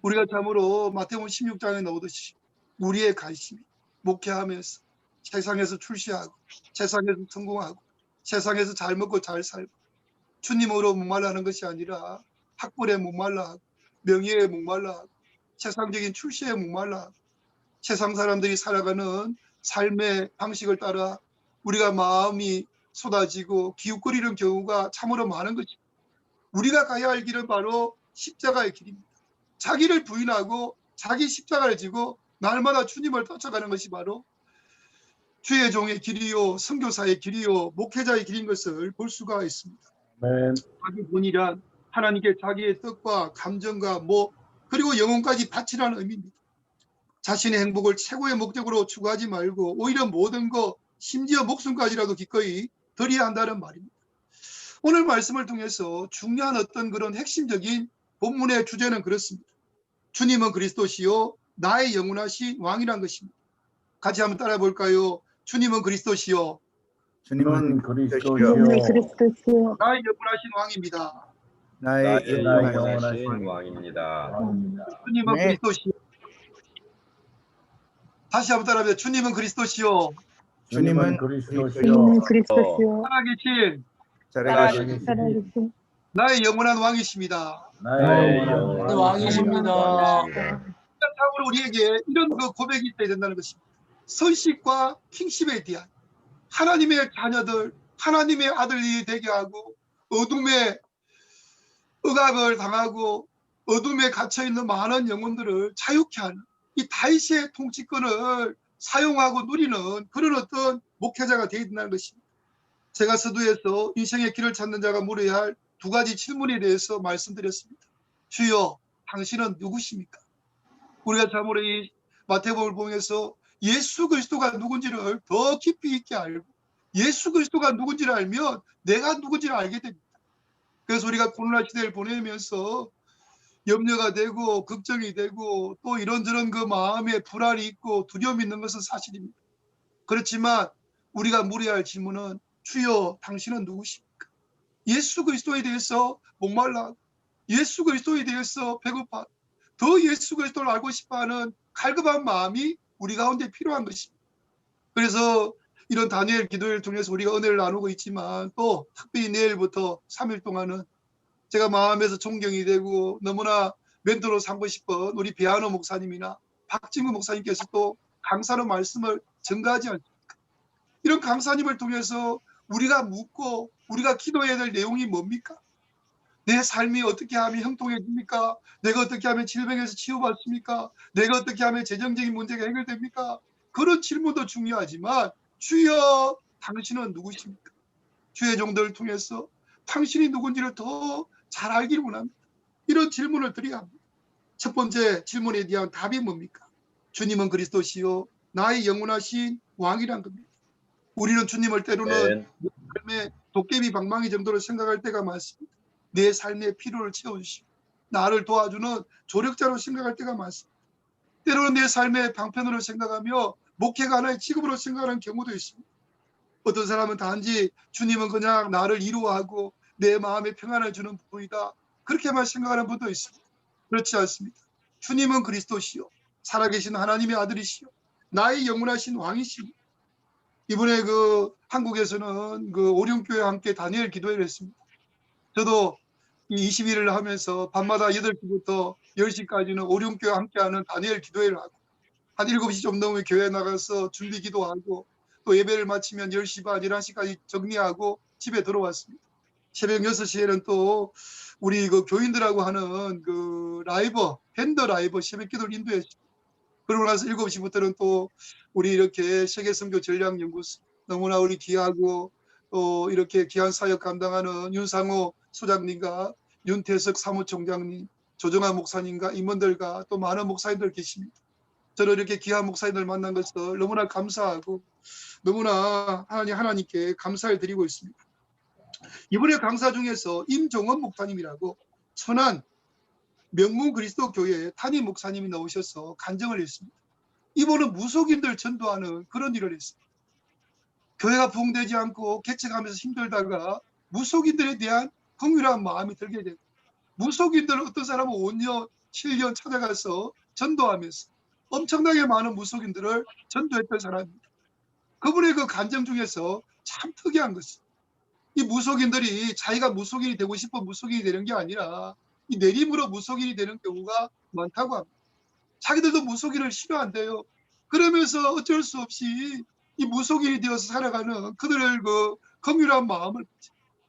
우리가 참으로 마태복음 16장에 나오듯이 우리의 관심이 목회하면서 세상에서 출세하고 세상에서 성공하고 세상에서 잘 먹고 잘 살고 주님으로 목말라 하는 것이 아니라 학벌에 목말라 하고 명예에 목말라 하고 세상적인 출세에 목말라 하고 세상 사람들이 살아가는 삶의 방식을 따라 우리가 마음이 쏟아지고 기웃거리는 경우가 참으로 많은 것입니다. 우리가 가야 할 길은 바로 십자가의 길입니다. 자기를 부인하고 자기 십자가를 지고 날마다 주님을 쫓아가는 것이 바로 주의 종의 길이요 선교사의 길이요 목회자의 길인 것을 볼 수가 있습니다. 자기 본이란 하나님께 자기의 뜻과 감정과 그리고 영혼까지 바치라는 의미입니다. 자신의 행복을 최고의 목적으로 추구하지 말고 오히려 모든 것 심지어 목숨까지라도 기꺼이 드려야 한다는 말입니다. 오늘 말씀을 통해서 중요한 어떤 그런 핵심적인 본문의 주제는 그렇습니다. 주님은 그리스도시요 나의 영원하신 왕이란 것입니다. 같이 한번 따라 볼까요? 주님은 그리스도시요 주님은 그리스도시요 나의 영원하신 왕입니다. 나의 영원하신 왕입니다. 주님은 그리스도시요. 다시 한번 따라합니다. 주님은 그리스도시요 주님은 그리스도시요 살아계신 나의 영원한 왕이십니다. 나의 영원한 왕이십니다. 참으로 우리에게 이런 고백이 있어야 된다는 것입니다. 선식과 킹십에 대한 하나님의 자녀들, 하나님의 아들이 되게 하고 어둠의 억압을 당하고 어둠에 갇혀있는 많은 영혼들을 자유케 하는 이 다윗의 통치권을 사용하고 누리는 그런 어떤 목회자가 되어야 된다는 것입니다. 제가 서두에서 인생의 길을 찾는 자가 물어야 할 두 가지 질문에 대해서 말씀드렸습니다. 주여, 당신은 누구십니까? 우리가 참으로 이 마태복음을 보면서 예수 그리스도가 누군지를 더 깊이 있게 알고 예수 그리스도가 누군지를 알면 내가 누군지를 알게 됩니다. 그래서 우리가 코로나 시대를 보내면서 염려가 되고 걱정이 되고 또 이런저런 그 마음에 불안이 있고 두려움이 있는 것은 사실입니다. 그렇지만 우리가 물어야 할 질문은 주여 당신은 누구십니까? 예수 그리스도에 대해서 목말라 예수 그리스도에 대해서 배고파 더 예수 그리스도를 알고 싶어하는 갈급한 마음이 우리 가운데 필요한 것입니다. 그래서 이런 다니엘 기도를 통해서 우리가 은혜를 나누고 있지만 또 특별히 내일부터 3일 동안은 제가 마음에서 존경이 되고 너무나 멘토로 삼고 싶은 우리 배한호 목사님이나 박진구 목사님께서 또 강사로 말씀을 전가하지 않습니까? 이런 강사님을 통해서 우리가 묻고 우리가 기도해야 될 내용이 뭡니까? 내 삶이 어떻게 하면 형통해집니까? 내가 어떻게 하면 질병에서 치유받습니까? 내가 어떻게 하면 재정적인 문제가 해결됩니까? 그런 질문도 중요하지만 주여 당신은 누구십니까? 주의 종들을 통해서 당신이 누군지를 더 잘 알기를 원합니다. 이런 질문을 드려야 합니다. 첫 번째 질문에 대한 답이 뭡니까? 주님은 그리스도시요 나의 영원하신 왕이란 겁니다. 우리는 주님을 때로는 내 삶의 도깨비 방망이 정도로 생각할 때가 많습니다. 내 삶의 필요를 채워주시고 나를 도와주는 조력자로 생각할 때가 많습니다. 때로는 내 삶의 방편으로 생각하며 목회가 하나의 직업으로 생각하는 경우도 있습니다. 어떤 사람은 단지 주님은 그냥 나를 이루어하고 내 마음에 평안을 주는 분이다, 그렇게만 생각하는 분도 있습니다. 그렇지 않습니다. 주님은 그리스도시요 살아계신 하나님의 아들이시요 나의 영원하신 왕이시니, 이번에 한국에서는 오륜교회와 함께 다니엘 기도회를 했습니다. 저도 이 20일을 하면서 밤마다 8시부터 10시까지는 오륜교회와 함께하는 다니엘 기도회를 하고, 한 7시 좀 넘으면 교회 나가서 준비 기도하고, 또 예배를 마치면 10시 반, 11시까지 정리하고 집에 들어왔습니다. 새벽 6시에는 또 우리 교인들하고 하는 밴드 라이브 새벽 기도를 인도했습니다. 그러고 나서 7시부터는 또 우리 이렇게 세계선교 전략연구소, 너무나 우리 귀하고 또 이렇게 귀한 사역 감당하는 윤상호 소장님과 윤태석 사무총장님, 조정아 목사님과 임원들과 또 많은 목사님들 계십니다. 저는 이렇게 귀한 목사님들 만난 것을 너무나 감사하고 너무나 하나님께 감사를 드리고 있습니다. 이번에 강사 중에서 임종원 목사님이라고 천안 명문 그리스도 교회에 담임 목사님이 나오셔서 간증을 했습니다. 이분은 무속인들 전도하는 그런 일을 했습니다. 교회가 부흥되지 않고 개척하면서 힘들다가 무속인들에 대한 긍휼한 마음이 들게 되고, 무속인들 어떤 사람은 5년, 7년 찾아가서 전도하면서 엄청나게 많은 무속인들을 전도했던 사람입니다. 그분의 간증 중에서 참 특이한 것은, 이 무속인들이 자기가 무속인이 되고 싶어 무속인이 되는 게 아니라 이 내림으로 무속인이 되는 경우가 많다고 합니다. 자기들도 무속인을 싫어한대요. 그러면서 어쩔 수 없이 이 무속인이 되어서 살아가는 그들의 긍휼한 마음을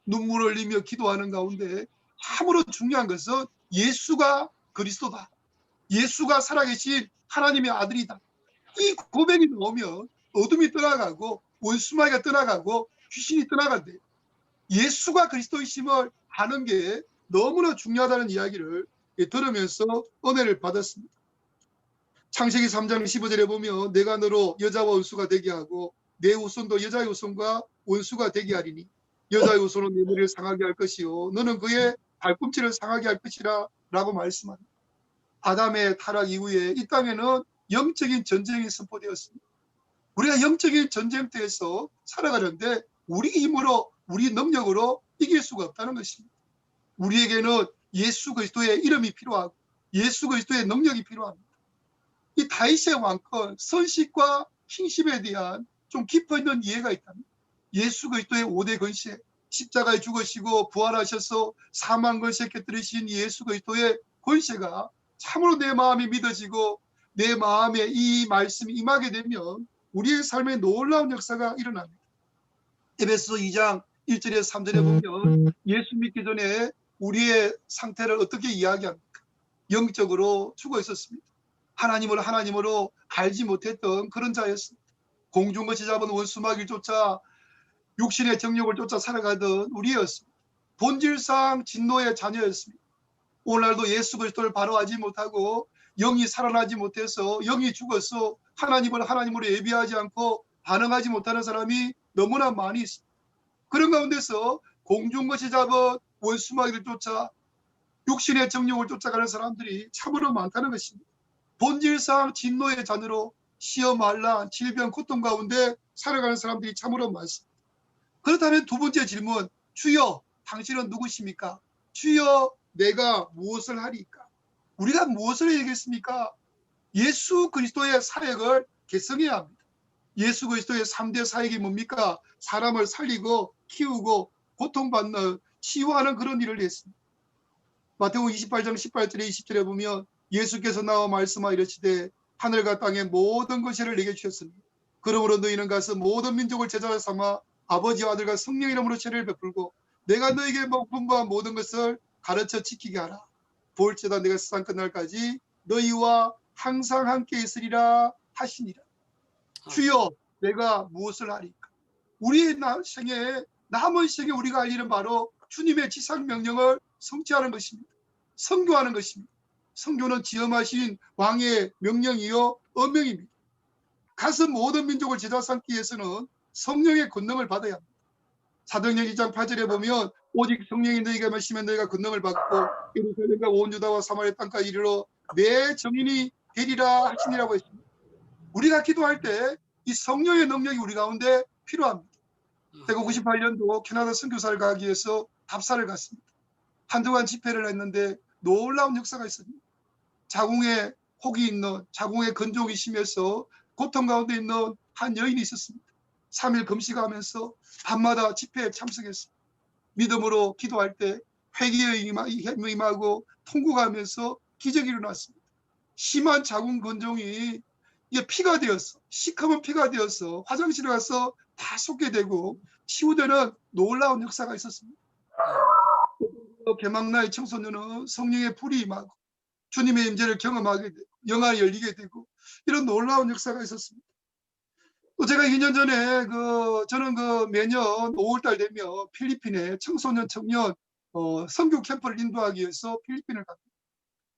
눈물을 흘리며 기도하는 가운데, 참으로 중요한 것은 예수가 그리스도다, 예수가 살아계신 하나님의 아들이다, 이 고백이 나오면 어둠이 떠나가고 원수마귀가 떠나가고 귀신이 떠나간대요. 예수가 그리스도이심을 아는 게 너무나 중요하다는 이야기를 들으면서 은혜를 받았습니다. 창세기 3장 15절에 보면 내가 너로 여자와 원수가 되게 하고 내 후손도 여자의 후손과 원수가 되게 하리니 여자의 후손은 내 머리를 상하게 할 것이요 너는 그의 발꿈치를 상하게 할 것이라 라고 말씀합니다. 아담의 타락 이후에 이 땅에는 영적인 전쟁이 선포되었습니다. 우리가 영적인 전쟁터에서 살아가는데 우리 힘으로 우리 능력으로 이길 수가 없다는 것입니다. 우리에게는 예수 그리스도의 이름이 필요하고 예수 그리스도의 능력이 필요합니다. 이 다윗의 왕권 선식과 킹십에 대한 좀 깊어 있는 이해가 있답니다. 예수 그리스도의 5대 권세, 십자가에 죽으시고 부활하셔서 사망 권세 깨뜨리신 예수 그리스도의 권세가 참으로 내 마음이 믿어지고 내 마음에 이 말씀이 임하게 되면 우리의 삶에 놀라운 역사가 일어납니다. 에베소 2장 1절에서 3절에 보면 예수 믿기 전에 우리의 상태를 어떻게 이야기합니까? 영적으로 죽어 있었습니다. 하나님을 하나님으로 알지 못했던 그런 자였습니다. 공중같이 잡은 원수마귀를 쫓아 육신의 정욕을 쫓아 살아가던 우리였습니다. 본질상 진노의 자녀였습니다. 오늘날도 예수 그리스도를 바로 알지 못하고 영이 살아나지 못해서 영이 죽어서 하나님을 하나님으로 예비하지 않고 반응하지 못하는 사람이 너무나 많이 있습니다. 그런 가운데서 공중같이 잡은 원수마귀를 쫓아 육신의 정욕을 쫓아가는 사람들이 참으로 많다는 것입니다. 본질상 진노의 자녀로 시험, 환난, 질병, 고통 가운데 살아가는 사람들이 참으로 많습니다. 그렇다면 두 번째 질문, 주여 당신은 누구십니까? 주여 내가 무엇을 하리까? 우리가 무엇을 해야겠습니까? 예수 그리스도의 사역을 계승해야 합니다. 예수 그리스도의 3대 사역이 뭡니까? 사람을 살리고 키우고 고통받는 치유하는 그런 일을 했습니다. 마태복음 28장 18절에 20절에 보면 예수께서 나와 말씀하여 이르시되 하늘과 땅의 모든 것을 내게 주셨으니 그러므로 너희는 가서 모든 민족을 제자로 삼아 아버지와 아들과 성령 이름으로 세례를 베풀고 내가 너에게 분부한 모든 것을 가르쳐 지키게 하라. 볼지어다 내가 세상 끝날까지 너희와 항상 함께 있으리라 하시니라. 주여 내가 무엇을 하리까? 우리의 생에 남은 생에 우리가 할 일은 바로 주님의 지상 명령을 성취하는 것입니다. 선교하는 것입니다. 선교는 지엄하신 왕의 명령이요 엄명입니다. 가서 모든 민족을 제자 삼기 위해서는 성령의 권능을 받아야 합니다. 사도행전 2장 8절에 보면 오직 성령이 너희에게 마시면 너희가 권능을 받고 예루살렘과 온 유다와 사마리아 땅까지 이르러 내 증인이 되리라 하시니라고 했습니다. 우리가 기도할 때 이 성령의 능력이 우리 가운데 필요합니다. 제가 98년도 캐나다 선교사를 가기 위해서 답사를 갔습니다. 한동안 집회를 했는데 놀라운 역사가 있습니다. 자궁에 혹이 있는, 자궁에 건조이 심해서 고통 가운데 있는 한 여인이 있었습니다. 3일 금식하면서 밤마다 집회에 참석했습니다. 믿음으로 기도할 때 회개에 임하고 통곡하면서 기적이 일어났습니다. 심한 자궁 건조이 이게 피가 되었어. 시커먼 피가 되어서 화장실에 가서 다 쏟게 되고 치유되는 놀라운 역사가 있었습니다. 개막나의 청소년은 성령의 불이 임하고 주님의 임재를 경험하게 되고 영안이 열리게 되고 이런 놀라운 역사가 있었습니다. 또 제가 2년 전에 저는 매년 5월달 되면 필리핀에 청소년 청년 선교 캠프를 인도하기 위해서 필리핀을 갑니다.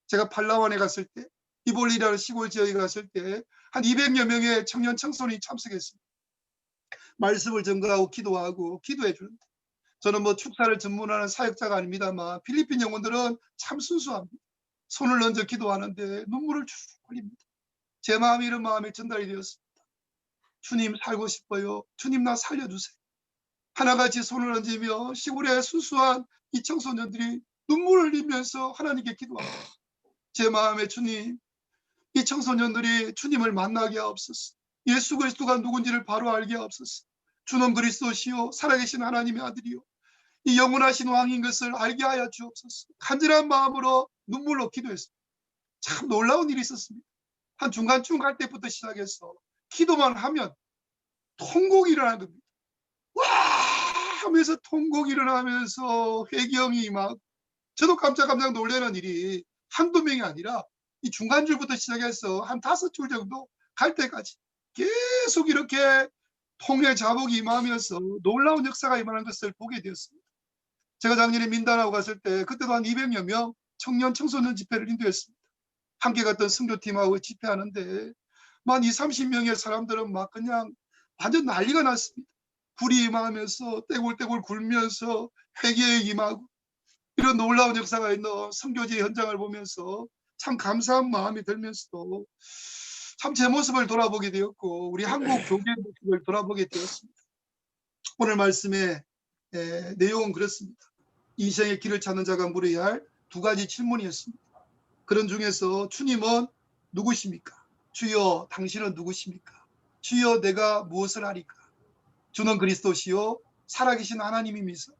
제가 팔라완에 갔을 때, 이볼리라는 시골 지역에 갔을 때 한 200여 명의 청년 청소년이 참석했습니다. 말씀을 전가하고 기도하고 기도해 줍니다. 저는 뭐 축사를 전문하는 사역자가 아닙니다만 필리핀 영혼들은 참 순수합니다. 손을 얹어 기도하는데 눈물을 쭉 흘립니다. 제 마음이 이런 마음에 전달이 되었습니다. 주님 살고 싶어요. 주님 나 살려주세요. 하나같이 손을 얹으며 시골의 순수한 이 청소년들이 눈물을 흘리면서 하나님께 기도합니다. 제 마음에 주님, 이 청소년들이 주님을 만나게 하옵소서. 예수 그리스도가 누군지를 바로 알게 하옵소서. 주는 그리스도시요 살아계신 하나님의 아들이요 이 영원하신 왕인 것을 알게 하여 주옵소서. 간절한 마음으로 눈물로 기도했습니다. 참 놀라운 일이 있었습니다. 한 중간쯤 갈 때부터 시작해서 기도만 하면 통곡이 일어나는 겁니다. 와 하면서 통곡이 일어나면서 회개형이 막 저도 깜짝깜짝 놀라는 일이 한두 명이 아니라 이 중간줄부터 시작해서 한 5줄 정도 갈 때까지 계속 이렇게 통의 자복이 임하면서 놀라운 역사가 임하는 것을 보게 되었습니다. 제가 작년에 민다나오 갔을 때 그때도 한 200여 명 청년 청소년 집회를 인도했습니다. 함께 갔던 선교팀하고 집회하는데 만 20, 30명의 사람들은 막 그냥 완전 난리가 났습니다. 불이 임하면서 떼굴떼굴 굴면서 회개에 임하고 이런 놀라운 역사가 있는 선교지 현장을 보면서 참 감사한 마음이 들면서도 참 제 모습을 돌아보게 되었고 우리 한국 교계의 모습을 돌아보게 되었습니다. 오늘 말씀의 내용은 그렇습니다. 인생의 길을 찾는 자가 물어야 할 2가지 질문이었습니다. 그런 중에서 주님은 누구십니까? 주여 당신은 누구십니까? 주여 내가 무엇을 하리까? 주는 그리스도시요 살아계신 하나님이면서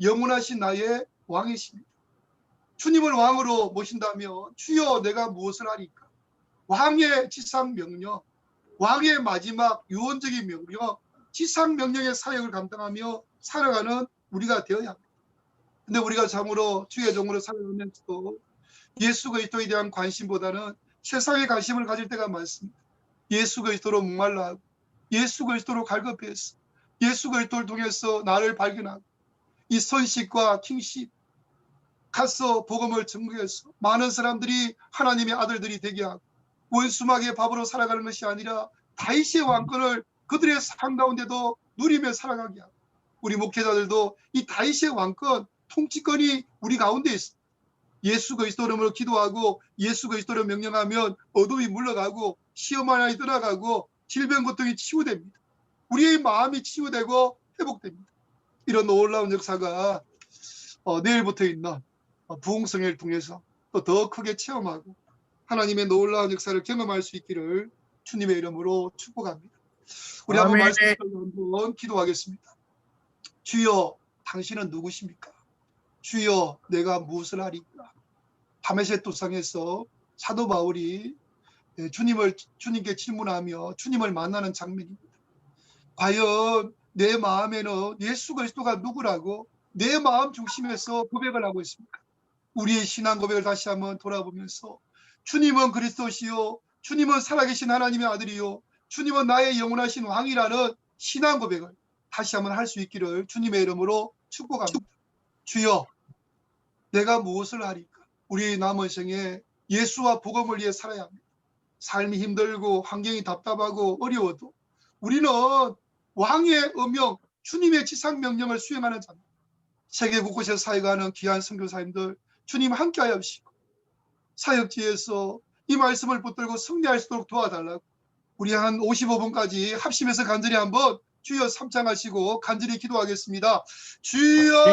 영원하신 나의 왕이십니다. 주님을 왕으로 모신다면 주여 내가 무엇을 하리까? 왕의 지상명령, 왕의 마지막 유언적인 명령, 지상명령의 사역을 감당하며 살아가는 우리가 되어야 합니다. 근데 우리가 참으로 주의 종으로 살아가면서도 예수 그리스도에 대한 관심보다는 세상의 관심을 가질 때가 많습니다. 예수 그리스도로 목말라 하고 예수 그리스도로 갈급해서 예수 그리스도를 통해서 나를 발견하고 이 선식과 킹식 가서 복음을 전국해서 많은 사람들이 하나님의 아들들이 되게 하고 원수막의 밥으로 살아가는 것이 아니라 다윗의 왕권을 그들의 삶 가운데도 누리며 살아가게 하고 우리 목회자들도 이 다윗의 왕권 통치권이 우리 가운데 있습니다. 예수 그리스도로 기도하고 예수 그리스도로 명령하면 어둠이 물러가고 시험 하나이 떠나가고 질병 고통이 치유됩니다. 우리의 마음이 치유되고 회복됩니다. 이런 놀라운 역사가 내일부터 있는 부흥성회를 통해서 또 더 크게 체험하고 하나님의 놀라운 역사를 경험할 수 있기를 주님의 이름으로 축복합니다. 우리 한번 말씀을 한번 기도하겠습니다. 주여 당신은 누구십니까? 주여 내가 무엇을 하리까? 다메섹 도상에서 사도 바울이 주님께 질문하며 주님을 만나는 장면입니다. 과연 내 마음에는 예수 그리스도가 누구라고 내 마음 중심에서 고백을 하고 있습니까? 우리의 신앙 고백을 다시 한번 돌아보면서 주님은 그리스도시요 주님은 살아계신 하나님의 아들이요 주님은 나의 영원하신 왕이라는 신앙 고백을 다시 한번 할 수 있기를 주님의 이름으로 축복합니다. 주여 내가 무엇을 하리까? 우리의 남은 생에 예수와 복음을 위해 살아야 합니다. 삶이 힘들고 환경이 답답하고 어려워도 우리는 왕의 음명 주님의 지상명령을 수행하는 자입니다. 세계 곳곳에서 사역하는 귀한 선교사님들 주님 함께하여 주시고 사역지에서 이 말씀을 붙들고 승리할 수 있도록 도와달라고 우리 한 55분까지 합심해서 간절히 한번 주여 삼창하시고 간절히 기도하겠습니다. 주여!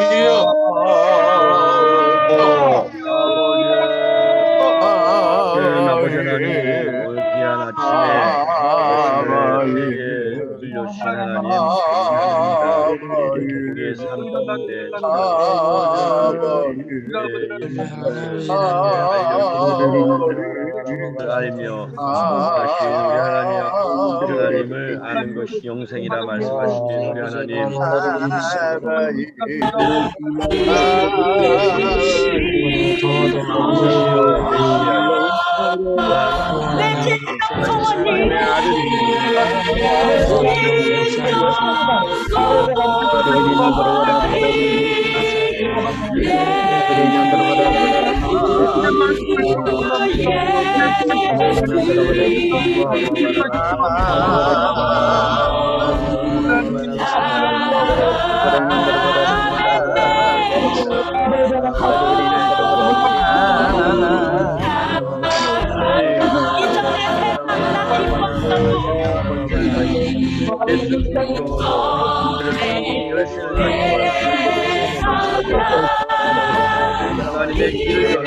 아버지 하나님, 오늘 귀한 아침에 불려주신 하나님 감사합니다. 우리의 삶 가운데 알며 다시 우리 하나님을 아는 것이 영생이라 말씀하신 우리 하나님 하나님의 길을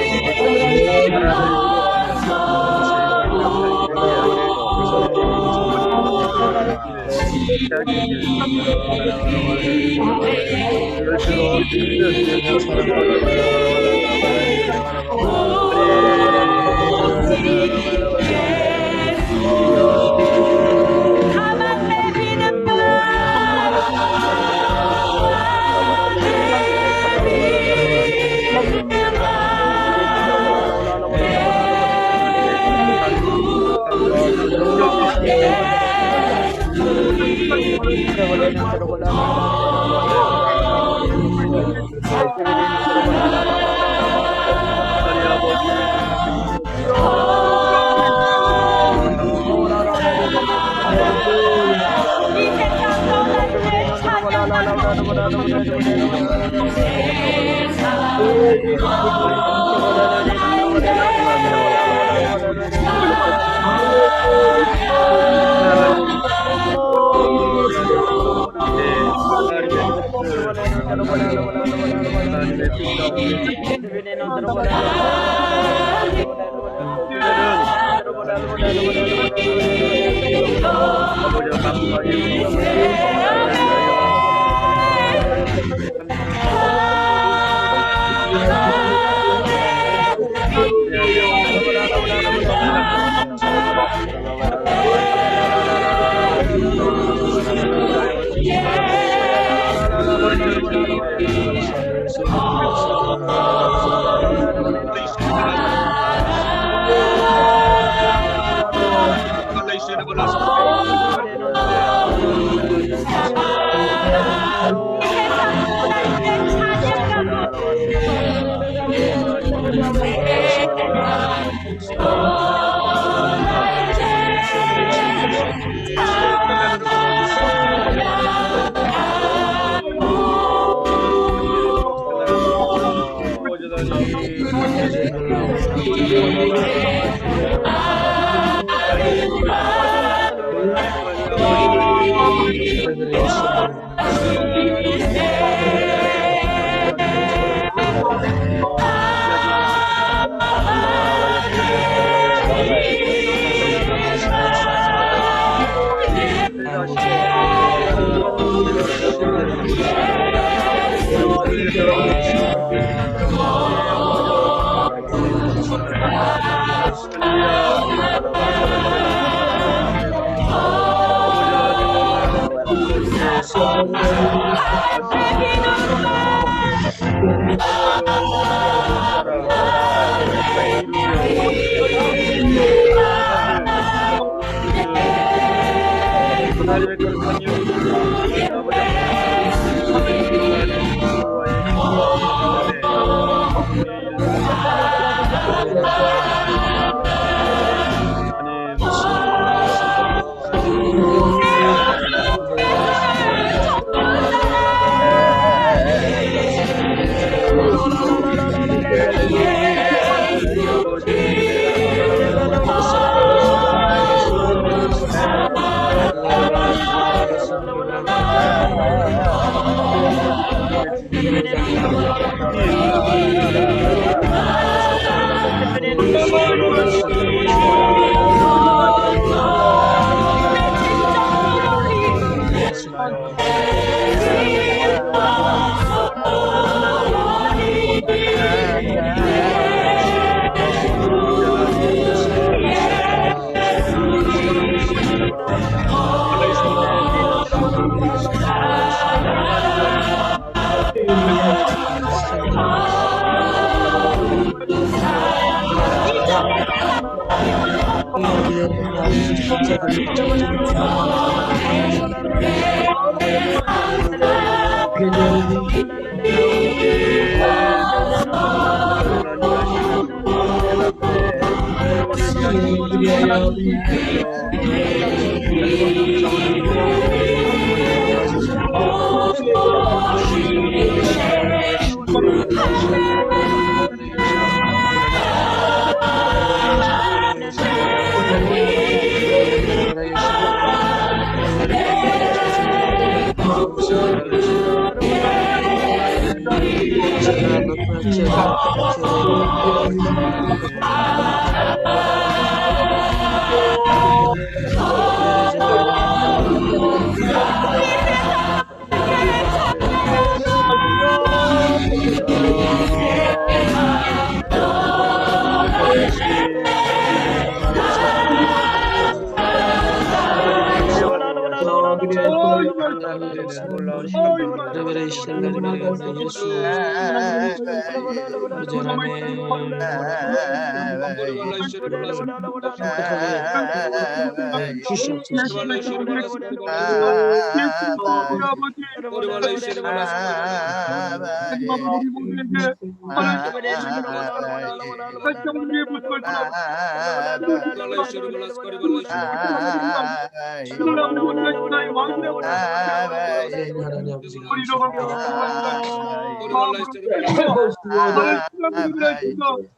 놀라운 신비를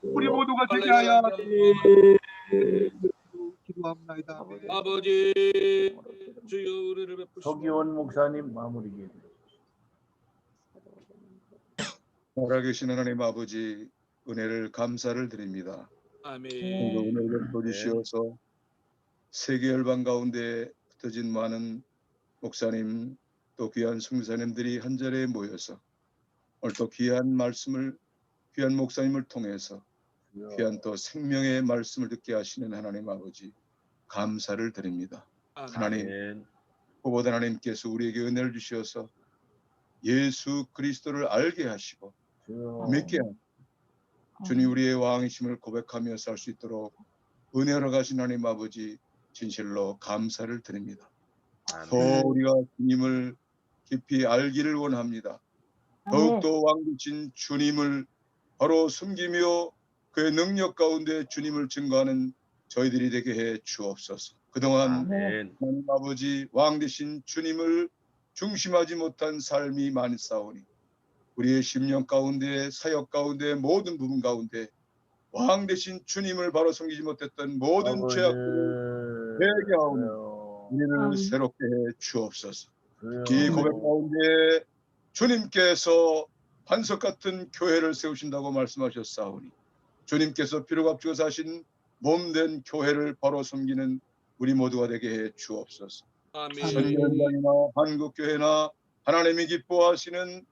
우리 모두가 되게 하여 기도합니다. 아버지 주여 우리를 베푸시고 서기원 목사님 마무리 기도. 살아계신 하나님 아버지 은혜를 감사를 드립니다. 아멘. 은혜를 보주시어서 세계 열방 가운데 흩어진 많은 목사님 또 귀한 성사님들이 한 자리에 모여서 오늘 또 귀한 말씀을 귀한 목사님을 통해서 귀한 또 생명의 말씀을 듣게 하시는 하나님 아버지 감사를 드립니다. 하나님 그보다 하나님께서 우리에게 은혜를 주셔서 예수 그리스도를 알게 하시고 믿게 하시고 주님 우리의 왕이심을 고백하며 살 수 있도록 은혜로 가신 하나님 아버지 진실로 감사를 드립니다. 더 우리가 주님을 깊이 알기를 원합니다. 더욱더 왕이신 주님을 바로 숨기며 그의 능력 가운데 주님을 증거하는 저희들이 되게 해 주옵소서. 그동안 하나님 아버지 왕 되신 주님을 중심하지 못한 삶이 많이 싸우니 우리의 심령 가운데 사역 가운데 모든 부분 가운데 왕 되신 주님을 바로 섬기지 못했던 모든 죄악들을 회개하오며 우리를 새롭게 해 주옵소서. 이 고백 가운데 주님께서 반석 같은 교회를 세우신다고 말씀하셨사오니 주님께서 피를 값주고 사신 몸된 교회를 바로 섬기는 우리 모두가 되게 해 주옵소서. 선교연단이나 한국교회나 하나님이 기뻐하시는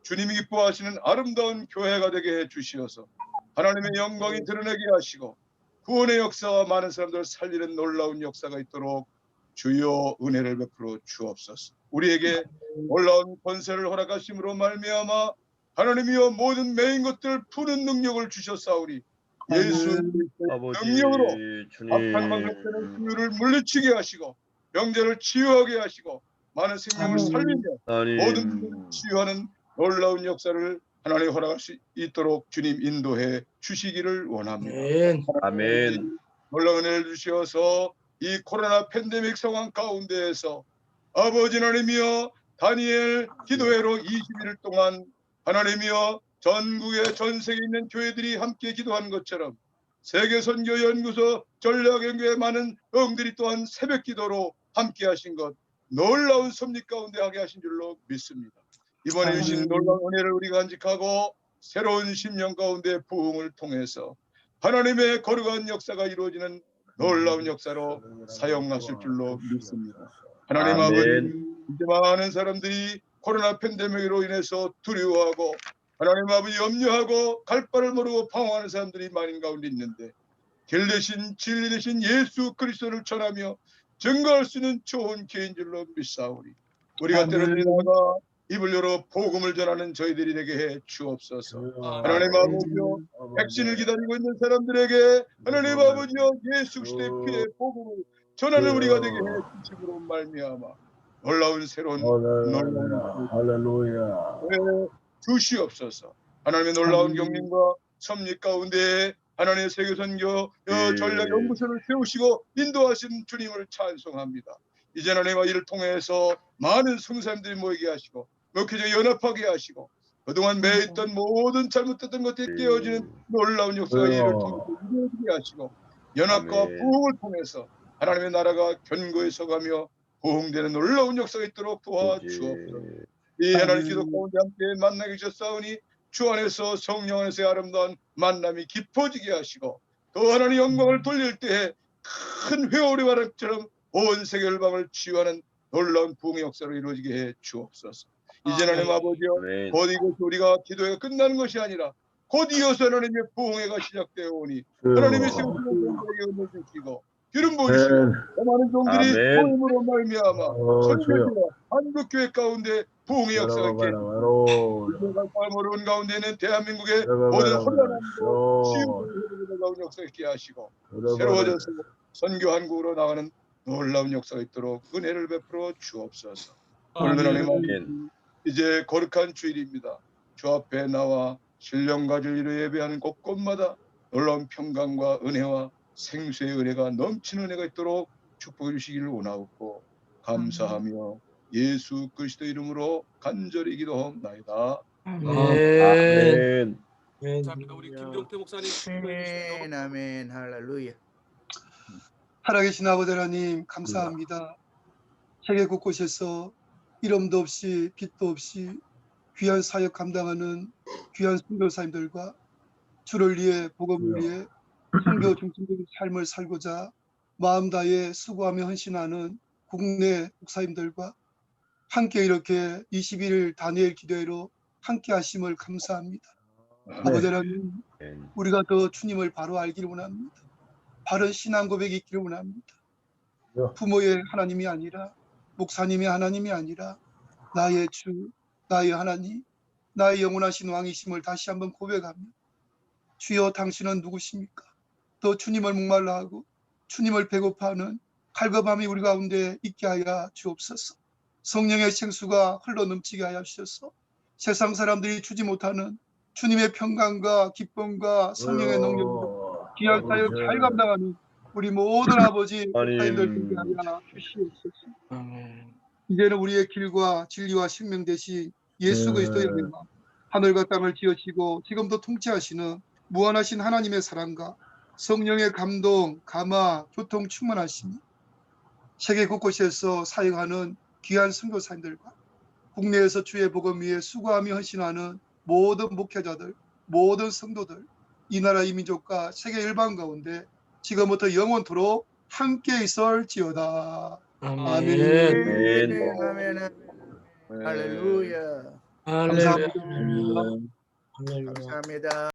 주님이 기뻐하시는 아름다운 교회가 되게 해 주시어서 하나님의 영광이 드러내게 하시고 구원의 역사와 많은 사람들을 살리는 놀라운 역사가 있도록 주여 은혜를 베풀어 주옵소서. 우리에게 놀라운 권세를 허락하심으로 말미암아 하나님이여 모든 매인 것들을 푸는 능력을 주셨사오니 예수 능력으로 악한 방식되는 비유를 물리치게 하시고 병자를 치유하게 하시고 많은 생명을 살리며 모든 치유하는 놀라운 역사를 하나님 허락할 수 있도록 주님 인도해 주시기를 원합니다. 아멘. 놀라운 은혜를 주시어서 이 코로나 팬데믹 상황 가운데에서 아버지 하나님이여 다니엘 기도회로 21일 동안 하나님이여 전국의 전 세계에 있는 교회들이 함께 기도하는 것처럼 세계선교연구소 전략연구의 많은 영들이 또한 새벽 기도로 함께 하신 것 놀라운 섭리 가운데 하게 하신 줄로 믿습니다. 이번에 주신 놀라운 은혜를 우리가 간직하고 새로운 10년 가운데 부흥을 통해서 하나님의 거룩한 역사가 이루어지는 놀라운 역사로 사용하실 줄로 믿습니다. 하나님 아버지 이제 많은 사람들이 코로나 팬데믹으로 인해서 두려워하고 하나님 아버지 염려하고 갈 바를 모르고 방황하는 사람들이 많은 가운데 있는데 길 대신 진리 대신 예수 그리스도를 전하며 증거할 수 있는 좋은 기회인 줄로 믿사오니 우리가 때로는 나가 입을 열어 복음을 전하는 저희들이 되게 해 주옵소서. 하나님 아버지여 백신을 기다리고 있는 사람들에게 하나님 아버지여 예수 그리스도의 피의 복음을 전하는 우리가 되게 해 주심으로 말미암아 놀라운 새로운 놀라운 할렐루야. 주시옵소서. 하나님의 놀라운 경륜과 섭리 가운데 하나님의 세계 선교 전략 연구소를 세우시고 인도하신 주님을 찬송합니다. 이제 하나님과 이를 통해서 많은 성사님들이 모이게 하시고 목회자 연합하게 하시고 그동안 매했던 모든 잘못됐던 것들이 깨어지는 놀라운 역사가 이를 통해서 이루어지게 하시고 연합과 아멘. 부흥을 통해서 하나님의 나라가 견고히 서가며 부흥되는 놀라운 역사가 있도록 도와주옵소서. 이 하나님 기도 가운데 함께 만나게 주셨사오니 주 안에서 성령 안에서의 아름다운 만남이 깊어지게 하시고 또 하나님 영광을 돌릴 때에 큰 회오리 바람처럼 온 세계 열방을 치유하는 놀라운 부흥의 역사로 이루어지게 해 주옵소서. 이제 하나님 아버지여 아멘. 곧 이것이 우리가 기도가 끝나는 것이 아니라 곧 이어서 하나님의 부흥회가 시작되어 오니 하나님의 성도들에게 은혜 주시고 기름 부으시고 많은 종들이 아멘. 모임으로 말미암아 선교지와 한국교회 가운데 부흥의 역사가 있게 내가 삶 어려운 가운데는 대한민국의 모든 혼란함도 치유를 가운 역사가 있게 하시고 새로워져서 선교 한국으로 나가는 놀라운 역사가 있도록 은혜를 베풀어 주옵소서. 오늘 하나님 이제 거룩한 주일입니다. 주 앞에 나와 신령 가질 일을 예배하는 곳곳마다 놀라운 평강과 은혜와 생수의 은혜가 넘치는 은혜가 있도록 축복해 주시기를 원하옵고 감사하며 예수 그리스도 이름으로 간절히 기도하옵나이다. 아멘. 감사합니다. 우리 김종태 목사님 축복해 주십시오. 아멘. 할렐루야. 살아계신 아버지 하나님 감사합니다. 세계 곳곳에서 이름도 없이 빛도 없이 귀한 사역 감당하는 귀한 선교사님들과 주를 위해 복음을 위해 선교 중심적인 삶을 살고자 마음 다해 수고하며 헌신하는 국내 목사님들과 함께 이렇게 21일 다니엘 기도회로 함께 하심을 감사합니다. 아버지 하나님 우리가 더 주님을 바로 알기를 원합니다. 바른 신앙 고백이 있기를 원합니다. 부모의 하나님이 아니라 목사님의 하나님이 아니라 나의 주, 나의 하나님, 나의 영원하신 왕이심을 다시 한번 고백하며 주여 당신은 누구십니까? 또 주님을 목말라 하고 주님을 배고파하는 갈급함이 우리 가운데 있게 하여 주옵소서. 성령의 생수가 흘러넘치게 하여 주셔서 세상 사람들이 주지 못하는 주님의 평강과 기쁨과 성령의 능력으로 귀한 사역 잘 감당하는 우리 모든 아버지 목사님들 되게 하여 주시옵소서. 이제는 우리의 길과 진리와 생명 되신 예수 그리스도의 은혜가 하늘과 땅을 지으시고 지금도 통치하시는 무한하신 하나님의 사랑과 성령의 감동, 감화, 교통 충만하시니 세계 곳곳에서 사역하는 귀한 선교사님들과 국내에서 주의 복음 위에 수고하며 헌신하는 모든 목회자들, 모든 성도들, 이 나라 이 민족과 세계 열방 가운데 지금부터 영원토록 함께 있을지어다. 아멘. 아멘. 할렐루야. 감사합니다. 감사합니다.